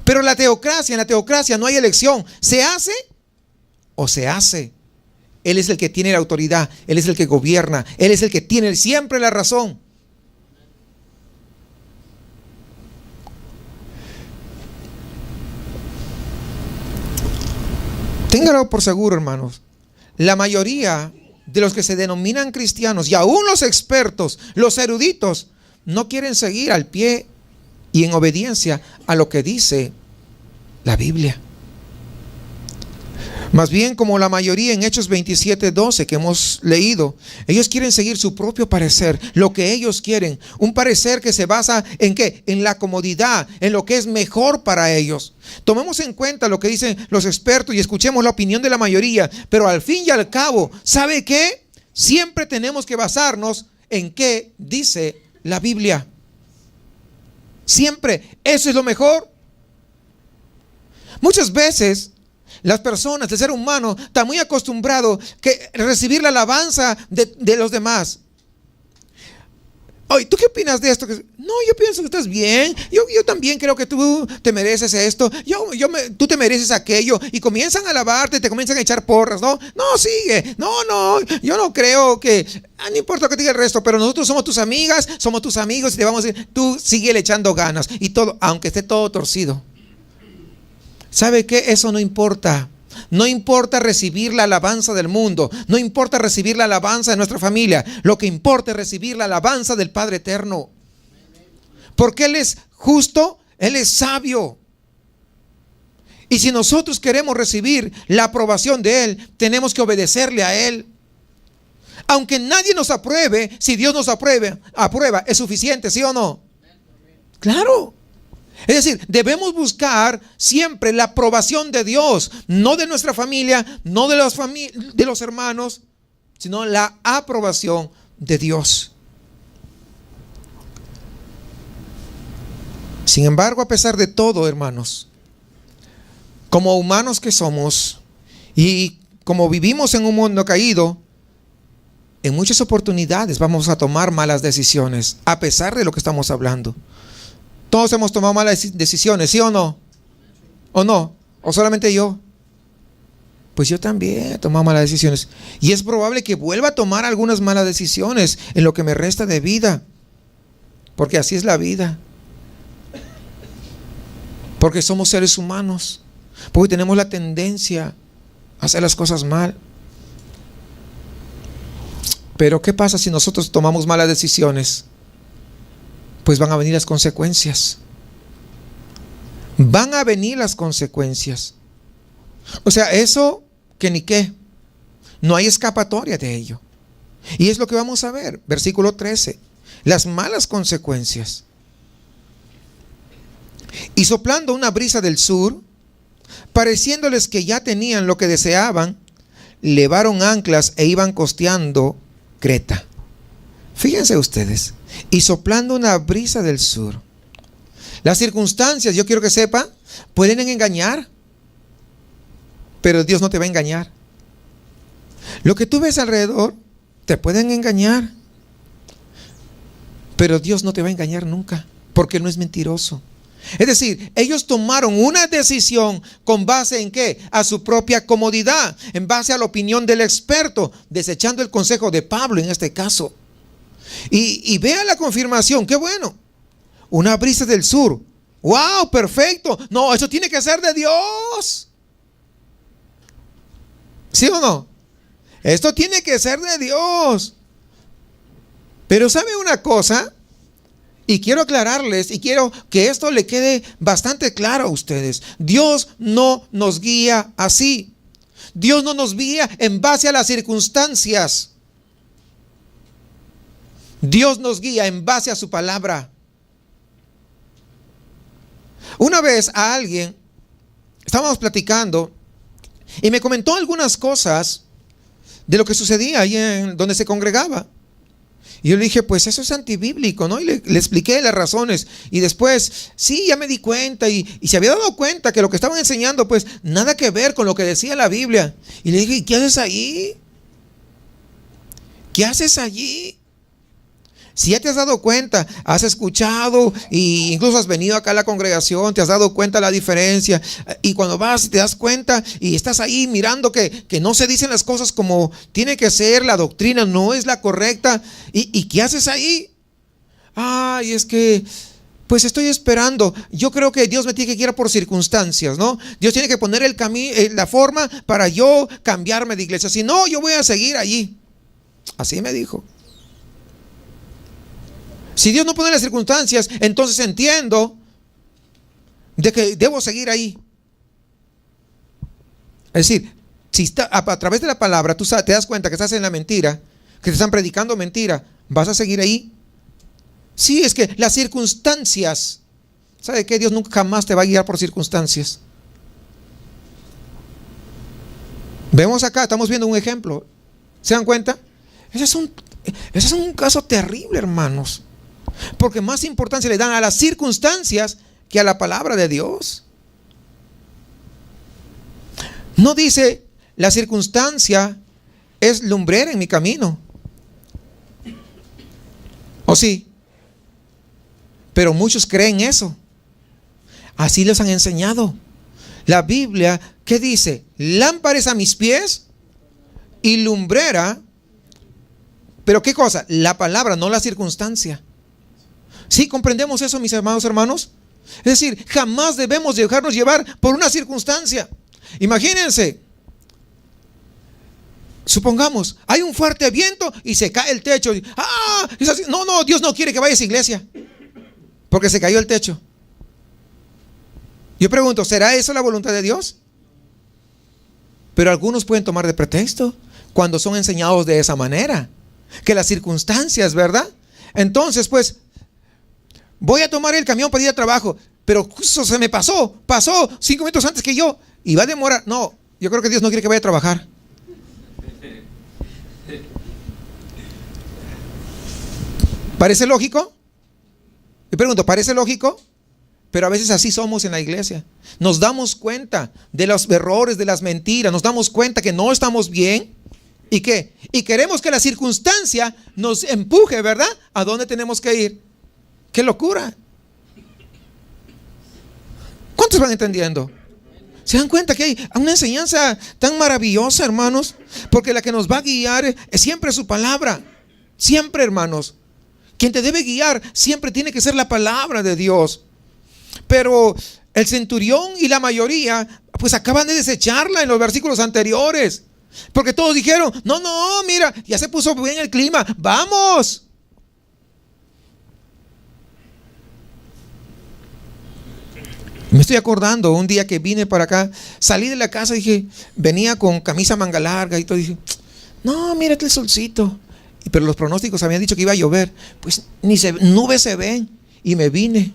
Pero en la teocracia no hay elección. ¿Se hace o se hace? Él es el que tiene la autoridad, Él es el que gobierna, Él es el que tiene siempre la razón. Téngalo por seguro, hermanos. La mayoría de los que se denominan cristianos y aún los expertos, los eruditos, no quieren seguir al pie y en obediencia a lo que dice la Biblia. Más bien, como la mayoría en Hechos 27:12 que hemos leído, ellos quieren seguir su propio parecer, lo que ellos quieren. Un parecer que se basa ¿en qué? En la comodidad, en lo que es mejor para ellos. Tomemos en cuenta lo que dicen los expertos y escuchemos la opinión de la mayoría. Pero al fin y al cabo, ¿sabe qué? Siempre tenemos que basarnos en qué dice la Biblia. Siempre. Eso es lo mejor. Muchas veces las personas, el ser humano, está muy acostumbrado a recibir la alabanza de los demás. Oye, ¿tú qué opinas de esto? No, yo pienso que estás bien. Yo también creo que tú te mereces esto. Tú te mereces aquello. Y comienzan a alabarte, te comienzan a echar porras. No, sigue. No, yo no creo que... no importa lo que diga el resto, pero nosotros somos tus amigas, somos tus amigos y te vamos a decir, tú sigue echando ganas. Y todo, aunque esté todo torcido. ¿Sabe qué? Eso no importa. No importa recibir la alabanza del mundo. No importa recibir la alabanza de nuestra familia. Lo que importa es recibir la alabanza del Padre Eterno. Porque Él es justo, Él es sabio. Y si nosotros queremos recibir la aprobación de Él, tenemos que obedecerle a Él. Aunque nadie nos apruebe, si Dios nos aprueba, es suficiente, ¿sí o no? Claro. Es decir, debemos buscar siempre la aprobación de Dios, no de nuestra familia, no de los hermanos, sino la aprobación de Dios. Sin embargo, a pesar de todo, hermanos, como humanos que somos y como vivimos en un mundo caído, en muchas oportunidades vamos a tomar malas decisiones, a pesar de lo que estamos hablando. Todos hemos tomado malas decisiones, ¿sí o no? ¿O no? ¿O solamente yo? Pues yo también he tomado malas decisiones. Y es probable que vuelva a tomar algunas malas decisiones en lo que me resta de vida. Porque así es la vida. Porque somos seres humanos. Porque tenemos la tendencia a hacer las cosas mal. Pero ¿qué pasa si nosotros tomamos malas decisiones? Pues van a venir las consecuencias. Van a venir las consecuencias. O sea, eso que ni qué. No hay escapatoria de ello. Y es lo que vamos a ver. Versículo 13. Las malas consecuencias. Y soplando una brisa del sur, pareciéndoles que ya tenían lo que deseaban, levaron anclas e iban costeando Creta. Fíjense ustedes. Y soplando una brisa del sur. Las circunstancias, yo quiero que sepa, pueden engañar, pero Dios no te va a engañar. Lo que tú ves alrededor te pueden engañar, pero Dios no te va a engañar nunca, porque Él no es mentiroso. Es decir, ellos tomaron una decisión con base en ¿qué? A su propia comodidad, en base a la opinión del experto, desechando el consejo de Pablo en este caso. Y vea la confirmación, qué bueno. Una brisa del sur. ¡Wow! Perfecto. No, eso tiene que ser de Dios. ¿Sí o no? Esto tiene que ser de Dios. Pero ¿sabe una cosa? Y quiero aclararles y quiero que esto le quede bastante claro a ustedes. Dios no nos guía así. Dios no nos guía en base a las circunstancias. Dios nos guía en base a su palabra. Una vez a alguien, estábamos platicando y me comentó algunas cosas de lo que sucedía ahí en donde se congregaba. Y yo le dije, pues eso es antibíblico, ¿no? Y le expliqué las razones. Y después, sí, ya me di cuenta y se había dado cuenta que lo que estaban enseñando, pues nada que ver con lo que decía la Biblia. Y le dije, ¿y qué haces allí? ¿Qué haces allí? Si ya te has dado cuenta, has escuchado e incluso has venido acá a la congregación, te has dado cuenta de la diferencia, y cuando vas te das cuenta y estás ahí mirando que no se dicen las cosas como tiene que ser, la doctrina no es la correcta, ¿y qué haces ahí? Ay, es que pues estoy esperando. Yo creo que Dios me tiene que guiar por circunstancias, ¿no? Dios tiene que poner el camino, la forma para yo cambiarme de iglesia. Si no, yo voy a seguir allí. Así me dijo. Si Dios no pone las circunstancias, entonces entiendo de que debo seguir ahí. Es decir, si está, a través de la palabra tú te das cuenta que estás en la mentira, que te están predicando mentira, ¿vas a seguir ahí? Sí, es que las circunstancias, ¿sabe qué? Dios nunca jamás te va a guiar por circunstancias. Vemos acá, estamos viendo un ejemplo. ¿Se dan cuenta? Ese es un caso terrible, hermanos. Porque más importancia le dan a las circunstancias que a la palabra de Dios. No dice, la circunstancia es lumbrera en mi camino. ¿O sí? Pero muchos creen eso. Así les han enseñado. La Biblia, ¿qué dice? Lámpara es a mis pies y lumbrera. ¿Pero qué cosa? La palabra, no la circunstancia. ¿Sí comprendemos eso, mis amados hermanos? Es decir, jamás debemos dejarnos llevar por una circunstancia. Imagínense. Supongamos, hay un fuerte viento y se cae el techo. ¡Ah! Es así. No, Dios no quiere que vayas a iglesia porque se cayó el techo. Yo pregunto, ¿será eso la voluntad de Dios? Pero algunos pueden tomar de pretexto cuando son enseñados de esa manera, que las circunstancias, ¿verdad? Entonces, pues, voy a tomar el camión para ir a trabajo, pero justo se me pasó 5 minutos antes que yo y va a demorar. No, yo creo que Dios no quiere que vaya a trabajar. ¿Parece lógico? Yo pregunto, ¿parece lógico? Pero a veces así somos en la iglesia. Nos damos cuenta de los errores, de las mentiras. Nos damos cuenta que no estamos bien. ¿Y qué? Y queremos que la circunstancia nos empuje, ¿verdad? ¿A dónde tenemos que ir? ¡Qué locura! ¿Cuántos van entendiendo? ¿Se dan cuenta que hay una enseñanza tan maravillosa, hermanos? Porque la que nos va a guiar es siempre su palabra. Siempre, hermanos. Quien te debe guiar siempre tiene que ser la palabra de Dios. Pero el centurión y la mayoría pues acaban de desecharla en los versículos anteriores. Porque todos dijeron, no, mira, ya se puso bien el clima, vamos. Me estoy acordando un día que vine para acá, salí de la casa, venía con camisa manga larga y todo, dije, no, mírate el solcito. Pero los pronósticos habían dicho que iba a llover, pues ni nubes se ven, y me vine.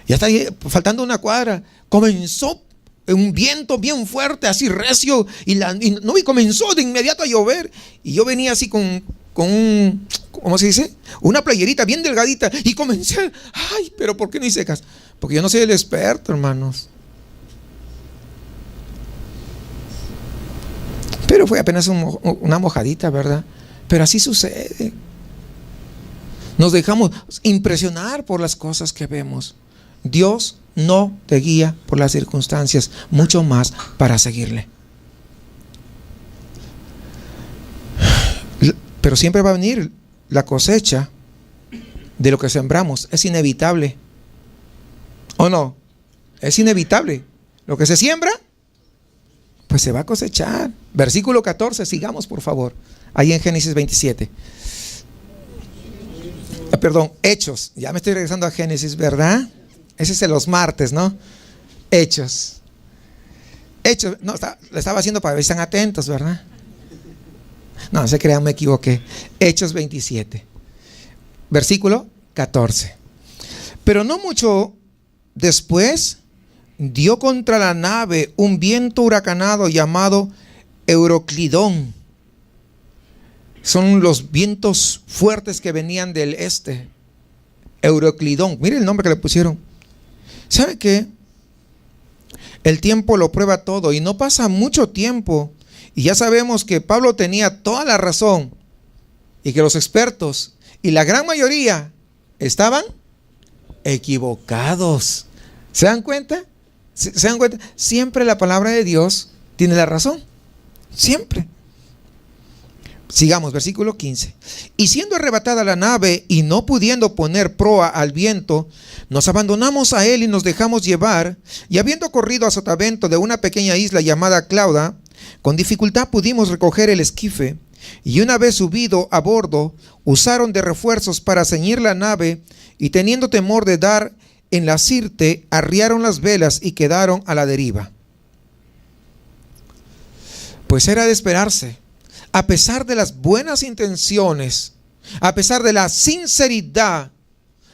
Ya está faltando una cuadra, comenzó un viento bien fuerte, así recio, y comenzó de inmediato a llover, y yo venía así con un, ¿cómo se dice? Una playerita bien delgadita, y comencé, ay, pero ¿por qué no hice caso? Porque yo no soy el experto, hermanos. Pero fue apenas una mojadita, ¿verdad? Pero así sucede. Nos dejamos impresionar por las cosas que vemos. Dios no te guía por las circunstancias, mucho más para seguirle. Pero siempre va a venir la cosecha de lo que sembramos. Es inevitable. ¿O no? Es inevitable. Lo que se siembra, pues se va a cosechar. Versículo 14, sigamos por favor. Ahí en Génesis 27. Perdón, Hechos. Ya me estoy regresando a Génesis, ¿verdad? Ese es de los martes, ¿no? Hechos. No, lo estaba haciendo para ver si están atentos, ¿verdad? No se crean, me equivoqué. Hechos 27. Versículo 14. Pero no mucho después dio contra la nave un viento huracanado llamado Euroclidón. Son los vientos fuertes que venían del este. Euroclidón. Mire el nombre que le pusieron. ¿Sabe qué? El tiempo lo prueba todo y no pasa mucho tiempo. Y ya sabemos que Pablo tenía toda la razón y que los expertos Y la gran mayoría estaban equivocados. ¿Se dan cuenta? ¿Se dan cuenta? Siempre la palabra de Dios tiene la razón. Siempre. Sigamos, versículo 15. Y siendo arrebatada la nave y no pudiendo poner proa al viento, nos abandonamos a él y nos dejamos llevar. Y habiendo corrido a sotavento de una pequeña isla llamada Clauda, con dificultad pudimos recoger el esquife. Y una vez subido a bordo, usaron de refuerzos para ceñir la nave, y teniendo temor de dar en la sirte, arriaron las velas y quedaron a la deriva. Pues era de esperarse. A pesar de las buenas intenciones, a pesar de la sinceridad,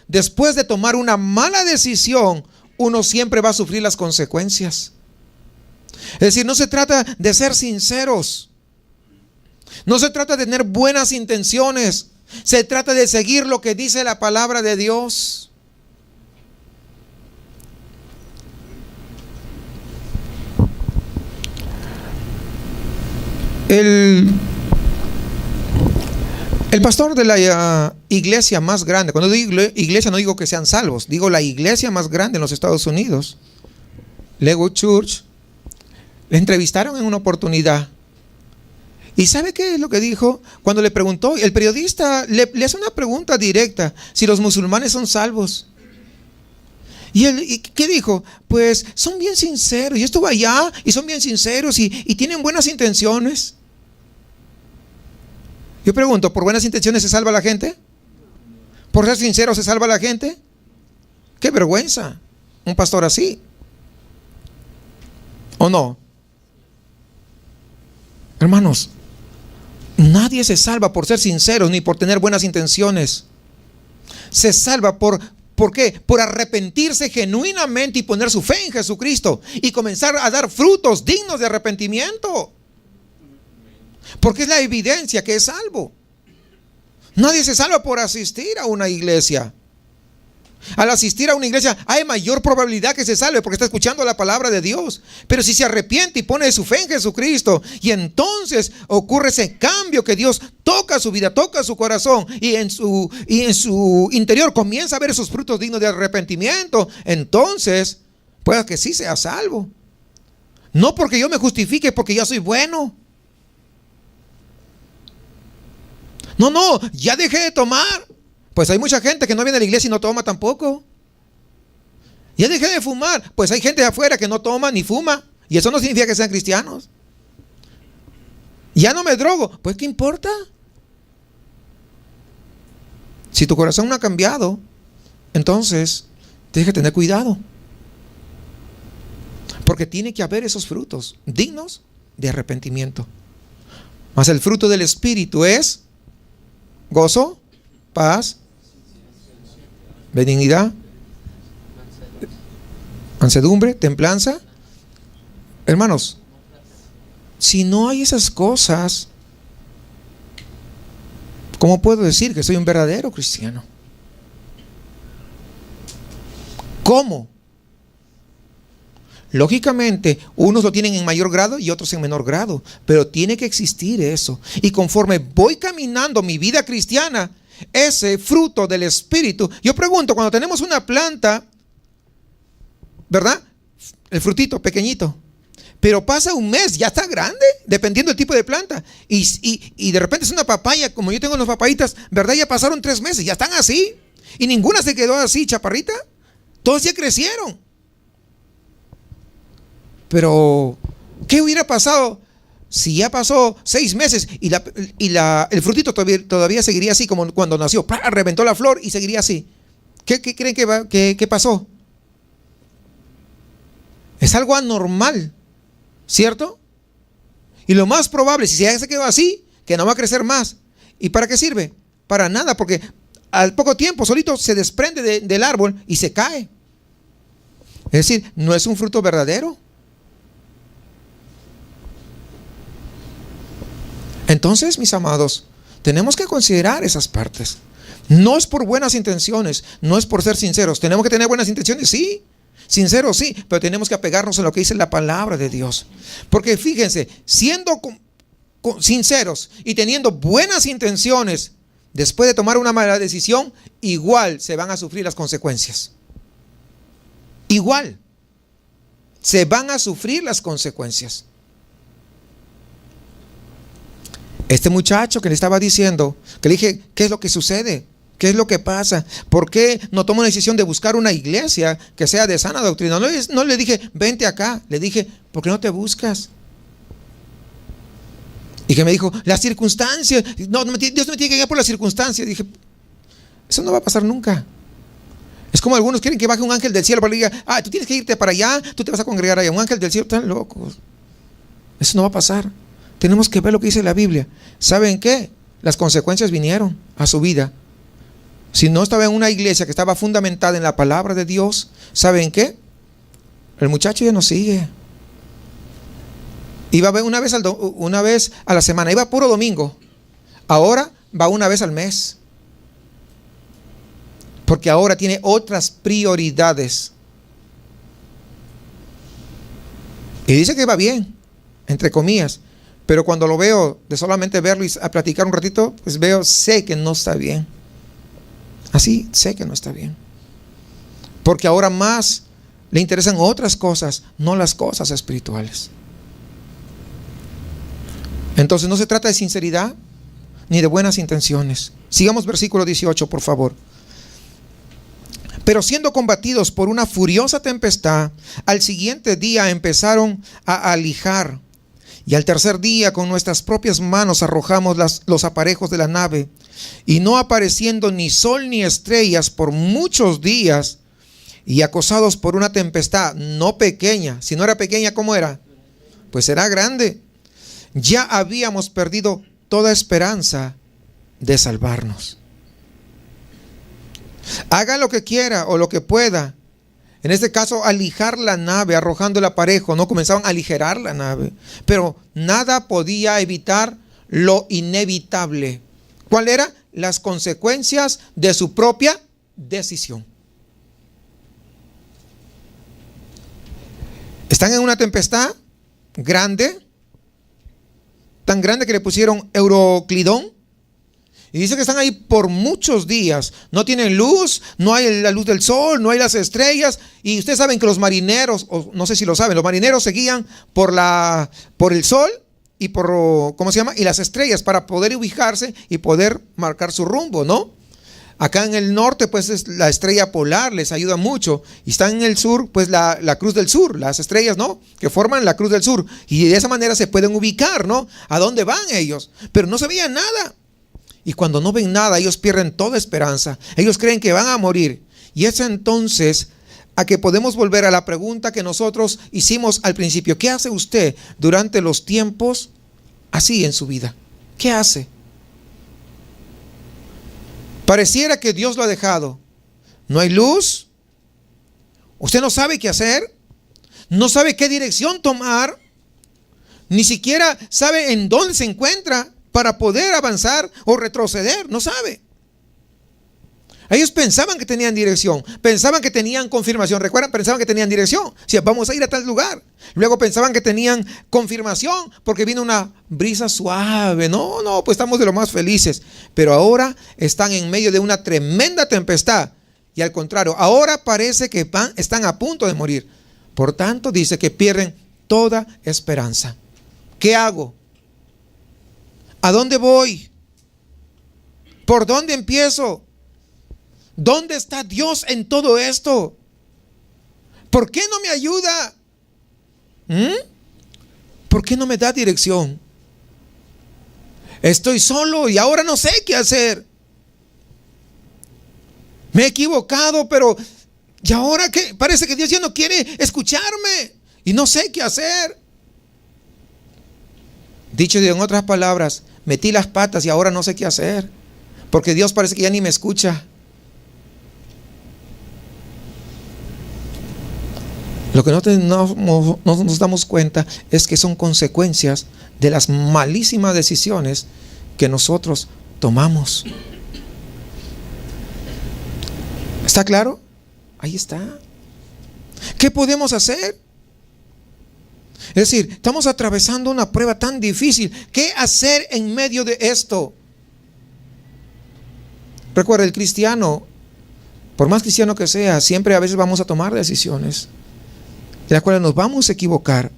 después de tomar una mala decisión, uno siempre va a sufrir las consecuencias. Es decir, no se trata de ser sinceros. No se trata de tener buenas intenciones. Se trata de seguir lo que dice la palabra de Dios. El pastor de la iglesia más grande, cuando digo iglesia no digo que sean salvos, digo la iglesia más grande en los Estados Unidos, Lego Church, le entrevistaron en una oportunidad. ¿Y sabe qué es lo que dijo? Cuando le preguntó, el periodista le hace una pregunta directa, si los musulmanes son salvos. ¿Y él qué dijo? Pues son bien sinceros. Yo estuve allá y son bien sinceros y tienen buenas intenciones. Yo pregunto, ¿por buenas intenciones se salva la gente? ¿Por ser sincero se salva la gente? ¡Qué vergüenza! Un pastor así. ¿O no? Hermanos, nadie se salva por ser sinceros ni por tener buenas intenciones. Se salva ¿por qué? Por arrepentirse genuinamente y poner su fe en Jesucristo y comenzar a dar frutos dignos de arrepentimiento. Porque es la evidencia que es salvo. Nadie se salva por asistir a una iglesia. Al asistir a una iglesia hay mayor probabilidad que se salve porque está escuchando la palabra de Dios. Pero si se arrepiente y pone su fe en Jesucristo, y entonces ocurre ese cambio que Dios toca su vida, toca su corazón, y en su interior comienza a ver esos frutos dignos de arrepentimiento, entonces pueda que sí sea salvo. No porque yo me justifique, porque yo soy bueno. No, ya dejé de tomar. Pues hay mucha gente que no viene a la iglesia y no toma tampoco. Ya dejé de fumar. Pues hay gente de afuera que no toma ni fuma. Y eso no significa que sean cristianos. Ya no me drogo. Pues ¿qué importa? Si tu corazón no ha cambiado, entonces tienes que tener cuidado. Porque tiene que haber esos frutos dignos de arrepentimiento. Mas el fruto del Espíritu es gozo, paz, benignidad, mansedumbre, templanza. Hermanos, si no hay esas cosas, ¿cómo puedo decir que soy un verdadero cristiano? ¿Cómo? Lógicamente, unos lo tienen en mayor grado y otros en menor grado, pero tiene que existir eso. Y conforme voy caminando mi vida cristiana, ese fruto del Espíritu, yo pregunto, cuando tenemos una planta, ¿verdad? El frutito pequeñito, pero pasa un mes, ya está grande, dependiendo del tipo de planta. Y de repente es una papaya, como yo tengo unas papayitas, ¿verdad? Ya pasaron 3 meses, ya están así. Y ninguna se quedó así, chaparrita. Todos ya crecieron. Pero, ¿qué hubiera pasado si ya pasó 6 meses y el frutito todavía seguiría así como cuando nació? ¡Pah! Reventó la flor y seguiría así. ¿Qué creen que pasó? Es algo anormal, ¿cierto? Y lo más probable, si ya se quedó así, que no va a crecer más. ¿Y para qué sirve? Para nada, porque al poco tiempo solito se desprende del árbol y se cae. Es decir, no es un fruto verdadero. Entonces, mis amados, tenemos que considerar esas partes. No es por buenas intenciones, no es por ser sinceros. Tenemos que tener buenas intenciones, sí. Sinceros, sí, pero tenemos que apegarnos a lo que dice la palabra de Dios. Porque fíjense, siendo sinceros y teniendo buenas intenciones, después de tomar una mala decisión, igual se van a sufrir las consecuencias. Igual se van a sufrir las consecuencias. Este muchacho que le estaba diciendo, que le dije, ¿qué es lo que sucede? ¿Qué es lo que pasa? ¿Por qué no toma una decisión de buscar una iglesia que sea de sana doctrina? No le dije, vente acá. Le dije, ¿por qué no te buscas? Y que me dijo, las circunstancias. No, Dios no me tiene que guiar por las circunstancias. Dije, eso no va a pasar nunca. Es como algunos quieren que baje un ángel del cielo para que diga, tú tienes que irte para allá, tú te vas a congregar allá. Un ángel del cielo, están locos. Eso no va a pasar. Tenemos que ver lo que dice la Biblia. ¿Saben qué? Las consecuencias vinieron a su vida. Si no estaba en una iglesia que estaba fundamentada en la palabra de Dios, ¿saben qué? El muchacho ya no sigue. Iba una vez a la semana, iba puro domingo. Ahora va una vez al mes. Porque ahora tiene otras prioridades. Y dice que va bien, entre comillas. Pero cuando lo veo, de solamente verlo y a platicar un ratito, pues sé que no está bien. Así sé que no está bien. Porque ahora más le interesan otras cosas, no las cosas espirituales. Entonces no se trata de sinceridad ni de buenas intenciones. Sigamos versículo 18, por favor. Pero siendo combatidos por una furiosa tempestad, al siguiente día empezaron a alijar. Y al tercer día con nuestras propias manos arrojamos los aparejos de la nave, y no apareciendo ni sol ni estrellas por muchos días, y acosados por una tempestad no pequeña. Si no era pequeña, ¿cómo era? Pues era grande. Ya habíamos perdido toda esperanza de salvarnos. Haga lo que quiera o lo que pueda. En este caso, alijar la nave, arrojando el aparejo, no comenzaban a aligerar la nave. Pero nada podía evitar lo inevitable. ¿Cuál era? Las consecuencias de su propia decisión. Están en una tempestad grande, tan grande que le pusieron Euroclidón. Y dice que están ahí por muchos días. No tienen luz, no hay la luz del sol, no hay las estrellas. Y ustedes saben que los marineros, o no sé si lo saben, los marineros se guían por el sol y ¿cómo se llama? Y las estrellas para poder ubicarse y poder marcar su rumbo, ¿no? Acá en el norte, pues es la estrella polar, les ayuda mucho. Y están en el sur, pues la cruz del sur, las estrellas, ¿no? Que forman la cruz del sur. Y de esa manera se pueden ubicar, ¿no? ¿A dónde van ellos? Pero no se veía nada. Y cuando no ven nada, ellos pierden toda esperanza. Ellos creen que van a morir. Y es entonces a que podemos volver a la pregunta que nosotros hicimos al principio. ¿Qué hace usted durante los tiempos así en su vida? ¿Qué hace? Pareciera que Dios lo ha dejado. No hay luz. Usted no sabe qué hacer. No sabe qué dirección tomar. Ni siquiera sabe en dónde se encuentra para poder avanzar o retroceder. No sabe. Ellos pensaban que tenían dirección, pensaban que tenían confirmación. ¿Recuerdan? Pensaban que tenían dirección. O sea, vamos a ir a tal lugar. Luego pensaban que tenían confirmación porque vino una brisa suave. No, pues estamos de lo más felices. Pero ahora están en medio de una tremenda tempestad. Y al contrario, ahora parece que están a punto de morir. Por tanto, dice que pierden toda esperanza. ¿Qué hago? ¿A dónde voy? ¿Por dónde empiezo? ¿Dónde está Dios en todo esto? ¿Por qué no me ayuda? ¿Por qué no me da dirección? Estoy solo y ahora no sé qué hacer. Me he equivocado, pero ¿y ahora qué? Parece que Dios ya no quiere escucharme y no sé qué hacer. Dicho en otras palabras, metí las patas y ahora no sé qué hacer, porque Dios parece que ya ni me escucha. Lo que no nos damos cuenta es que son consecuencias de las malísimas decisiones que nosotros tomamos. ¿Está claro? Ahí está. ¿Qué podemos hacer? Es decir, estamos atravesando una prueba tan difícil. ¿Qué hacer en medio de esto? Recuerda, el cristiano, por más cristiano que sea, siempre a veces vamos a tomar decisiones de las cuales nos vamos a equivocar.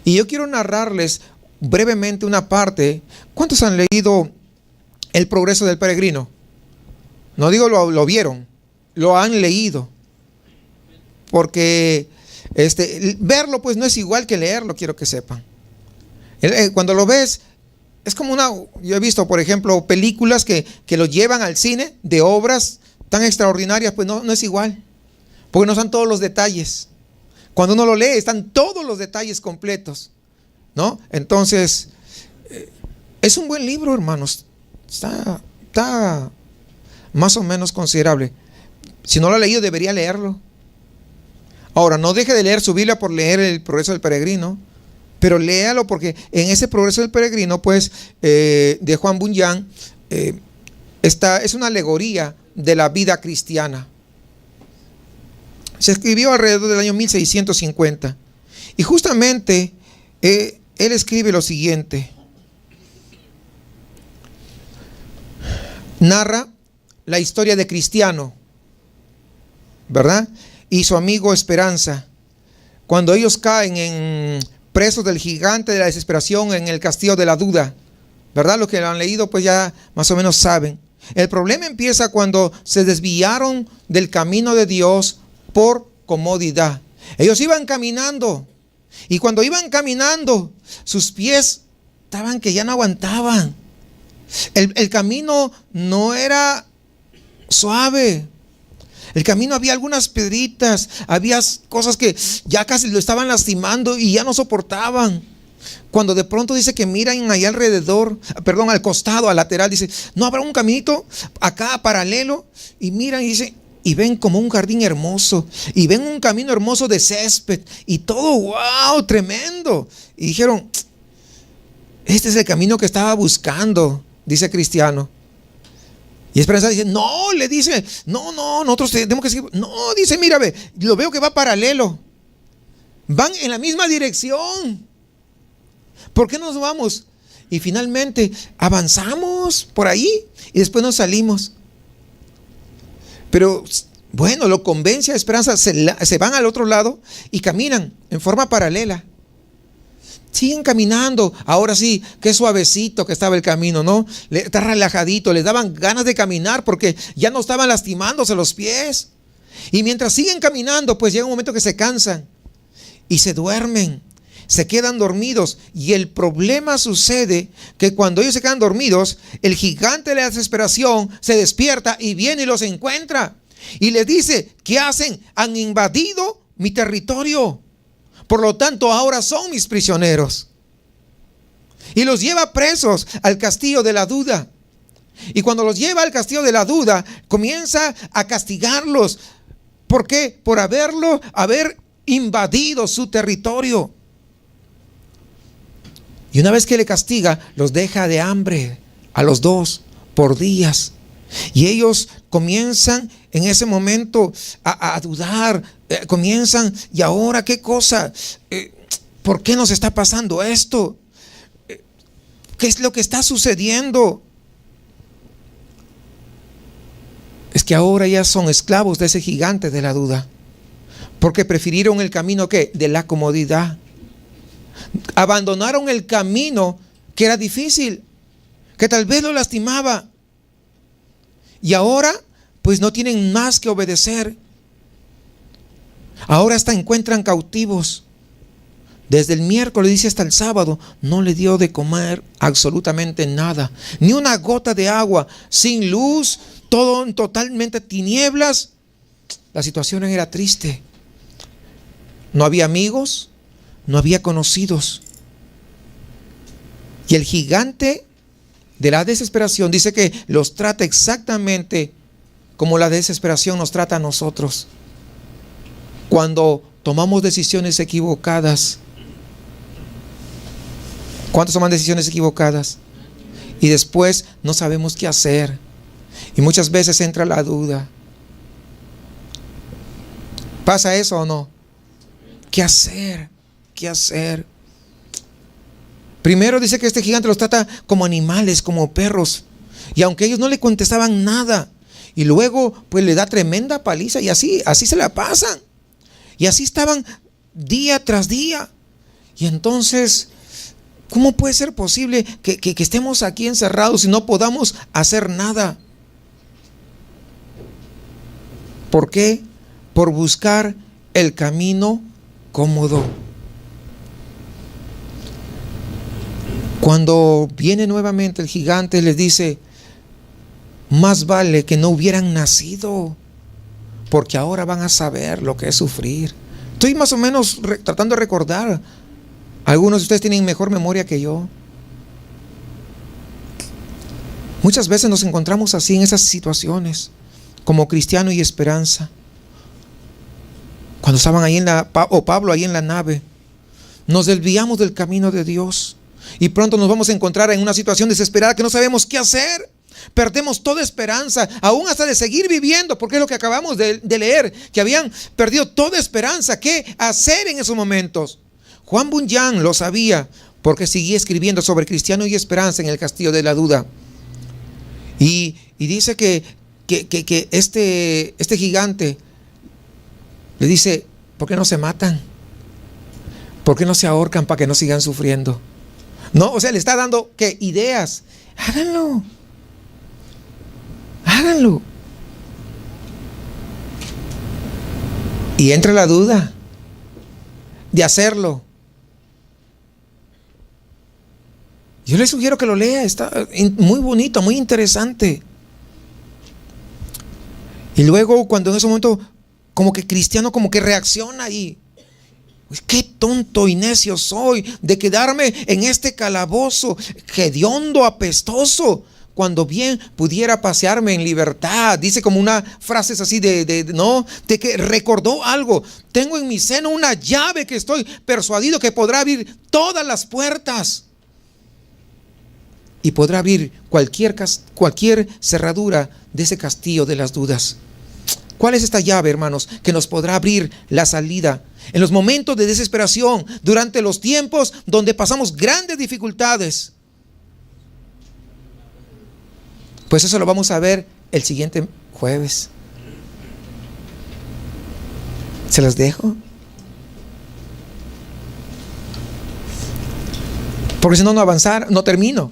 Y yo quiero narrarles brevemente una parte. ¿Cuántos han leído El progreso del peregrino? No digo lo vieron, lo han leído. Porque verlo pues no es igual que leerlo, quiero que sepan. Cuando lo ves, es como yo he visto, por ejemplo, películas que lo llevan al cine de obras tan extraordinarias, pues no es igual. Porque no están todos los detalles. Cuando uno lo lee, están todos los detalles completos, ¿no? Entonces, es un buen libro, hermanos. Está más o menos considerable. Si no lo ha leído, debería leerlo. Ahora, no deje de leer su Biblia por leer El progreso del peregrino, pero léalo porque en ese progreso del peregrino, pues, de Juan Bunyan, es una alegoría de la vida cristiana. Se escribió alrededor del año 1650. Y justamente él escribe lo siguiente. Narra la historia de Cristiano, ¿verdad? Y su amigo Esperanza. Cuando ellos caen presos del gigante de la desesperación en el castillo de la duda, ¿verdad? Los que lo han leído pues ya más o menos saben. El problema empieza cuando se desviaron del camino de Dios por comodidad. Ellos iban caminando y cuando iban caminando sus pies estaban que ya no aguantaban. El camino no era suave. El camino había algunas piedritas, había cosas que ya casi lo estaban lastimando y ya no soportaban. Cuando de pronto dice que miran ahí alrededor, perdón, al costado, al lateral, dice, no habrá un caminito acá paralelo, y miran y dice, y ven como un jardín hermoso, y ven un camino hermoso de césped, y todo, wow, tremendo. Y dijeron, este es el camino que estaba buscando, dice Cristiano. Y Esperanza dice, no, le dice, no, nosotros tenemos que seguir. No, dice, mira, ve, lo veo que va paralelo. Van en la misma dirección. ¿Por qué nos vamos? Y finalmente avanzamos por ahí y después nos salimos. Pero bueno, lo convence a Esperanza, se van al otro lado y caminan en forma paralela. Siguen caminando. Ahora sí, qué suavecito que estaba el camino, ¿no? Está relajadito, les daban ganas de caminar porque ya no estaban lastimándose los pies. Y mientras siguen caminando, pues llega un momento que se cansan y se duermen, se quedan dormidos. Y el problema sucede que cuando ellos se quedan dormidos, el gigante de la desesperación se despierta y viene y los encuentra. Y les dice, ¿qué hacen? Han invadido mi territorio. Por lo tanto, ahora son mis prisioneros. Y los lleva presos al castillo de la duda. Y cuando los lleva al castillo de la duda, comienza a castigarlos. ¿Por qué? Por haber invadido su territorio. Y una vez que le castiga, los deja de hambre a los dos por días. Y ellos comienzan en ese momento a dudar. Comienzan, ¿y ahora qué cosa? ¿Por qué nos está pasando esto? ¿Qué es lo que está sucediendo? Es que ahora ya son esclavos de ese gigante de la duda. Porque prefirieron el camino ¿qué? De la comodidad. Abandonaron el camino que era difícil, que tal vez lo lastimaba. Y ahora pues no tienen más que obedecer. Ahora hasta encuentran cautivos. Desde el miércoles, dice, hasta el sábado, no le dio de comer absolutamente nada. Ni una gota de agua, sin luz, todo totalmente tinieblas. La situación era triste. No había amigos, no había conocidos. Y el gigante de la desesperación dice que los trata exactamente como la desesperación nos trata a nosotros. Cuando tomamos decisiones equivocadas. ¿Cuántos toman decisiones equivocadas? Y después no sabemos qué hacer. Y muchas veces entra la duda. ¿Pasa eso o no? ¿Qué hacer? ¿Qué hacer? Primero dice que este gigante los trata como animales, como perros. Y aunque ellos no le contestaban nada, y luego pues le da tremenda paliza, y así se la pasan. Y así estaban día tras día. Y entonces, ¿cómo puede ser posible que estemos aquí encerrados y no podamos hacer nada? ¿Por qué? Por buscar el camino cómodo. Cuando viene nuevamente el gigante, les dice: más vale que no hubieran nacido, porque ahora van a saber lo que es sufrir. Estoy más o menos tratando de recordar. Algunos de ustedes tienen mejor memoria que yo. Muchas veces nos encontramos así en esas situaciones, como Cristiano y Esperanza. Cuando estaban ahí Pablo ahí en la nave, nos desviamos del camino de Dios. Y pronto nos vamos a encontrar en una situación desesperada que no sabemos qué hacer. Perdemos toda esperanza, aún hasta de seguir viviendo, porque es lo que acabamos de leer, que habían perdido toda esperanza. ¿Qué hacer en esos momentos? Juan Bunyan lo sabía, porque seguía escribiendo sobre Cristiano y Esperanza en el Castillo de la Duda. Y dice que este gigante le dice: ¿por qué no se matan? ¿Por qué no se ahorcan para que no sigan sufriendo? No, o sea, le está dando ¿qué? Ideas. Háganlo. Háganlo. Y entra la duda de hacerlo. Yo le sugiero que lo lea, está muy bonito, muy interesante. Y luego cuando en ese momento como que Cristiano como que reacciona ahí. Qué tonto y necio soy de quedarme en este calabozo hediondo, apestoso, cuando bien pudiera pasearme en libertad. Dice como una frase así de que recordó algo. Tengo en mi seno una llave que estoy persuadido que podrá abrir todas las puertas. Y podrá abrir cualquier cerradura de ese castillo de las dudas. ¿Cuál es esta llave, hermanos, que nos podrá abrir la salida en los momentos de desesperación, durante los tiempos donde pasamos grandes dificultades? Pues eso lo vamos a ver el siguiente jueves. ¿Se las dejo? Porque si no avanzar, no termino,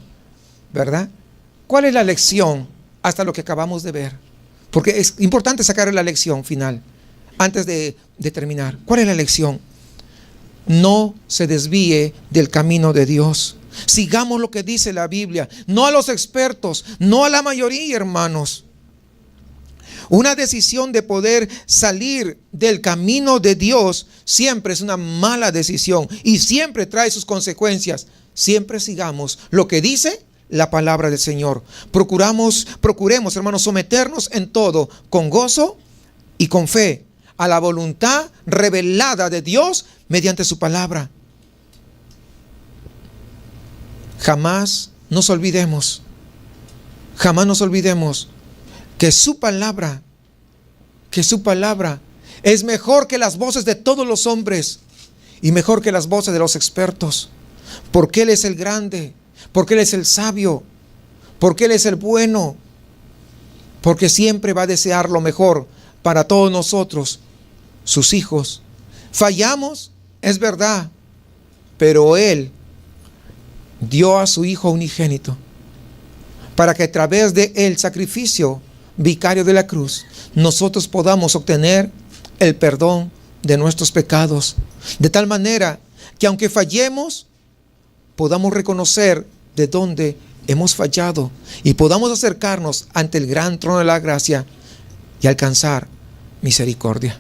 ¿verdad? ¿Cuál es la lección hasta lo que acabamos de ver? Porque es importante sacar la lección final antes de terminar. ¿Cuál es la lección? No se desvíe del camino de Dios. Sigamos lo que dice la Biblia, no a los expertos, no a la mayoría, hermanos. Una decisión de poder salir del camino de Dios siempre es una mala decisión y siempre trae sus consecuencias. Siempre sigamos lo que dice la palabra del Señor. Procuremos, hermanos, someternos en todo con gozo y con fe a la voluntad revelada de Dios mediante su palabra. Jamás nos olvidemos que su palabra es mejor que las voces de todos los hombres y mejor que las voces de los expertos, porque Él es el grande, porque Él es el sabio, porque Él es el bueno, porque siempre va a desear lo mejor para todos nosotros, sus hijos. Fallamos, es verdad, pero Él dio a su Hijo unigénito para que a través de el sacrificio vicario de la cruz nosotros podamos obtener el perdón de nuestros pecados, de tal manera que aunque fallemos, podamos reconocer de dónde hemos fallado y podamos acercarnos ante el gran trono de la gracia y alcanzar misericordia.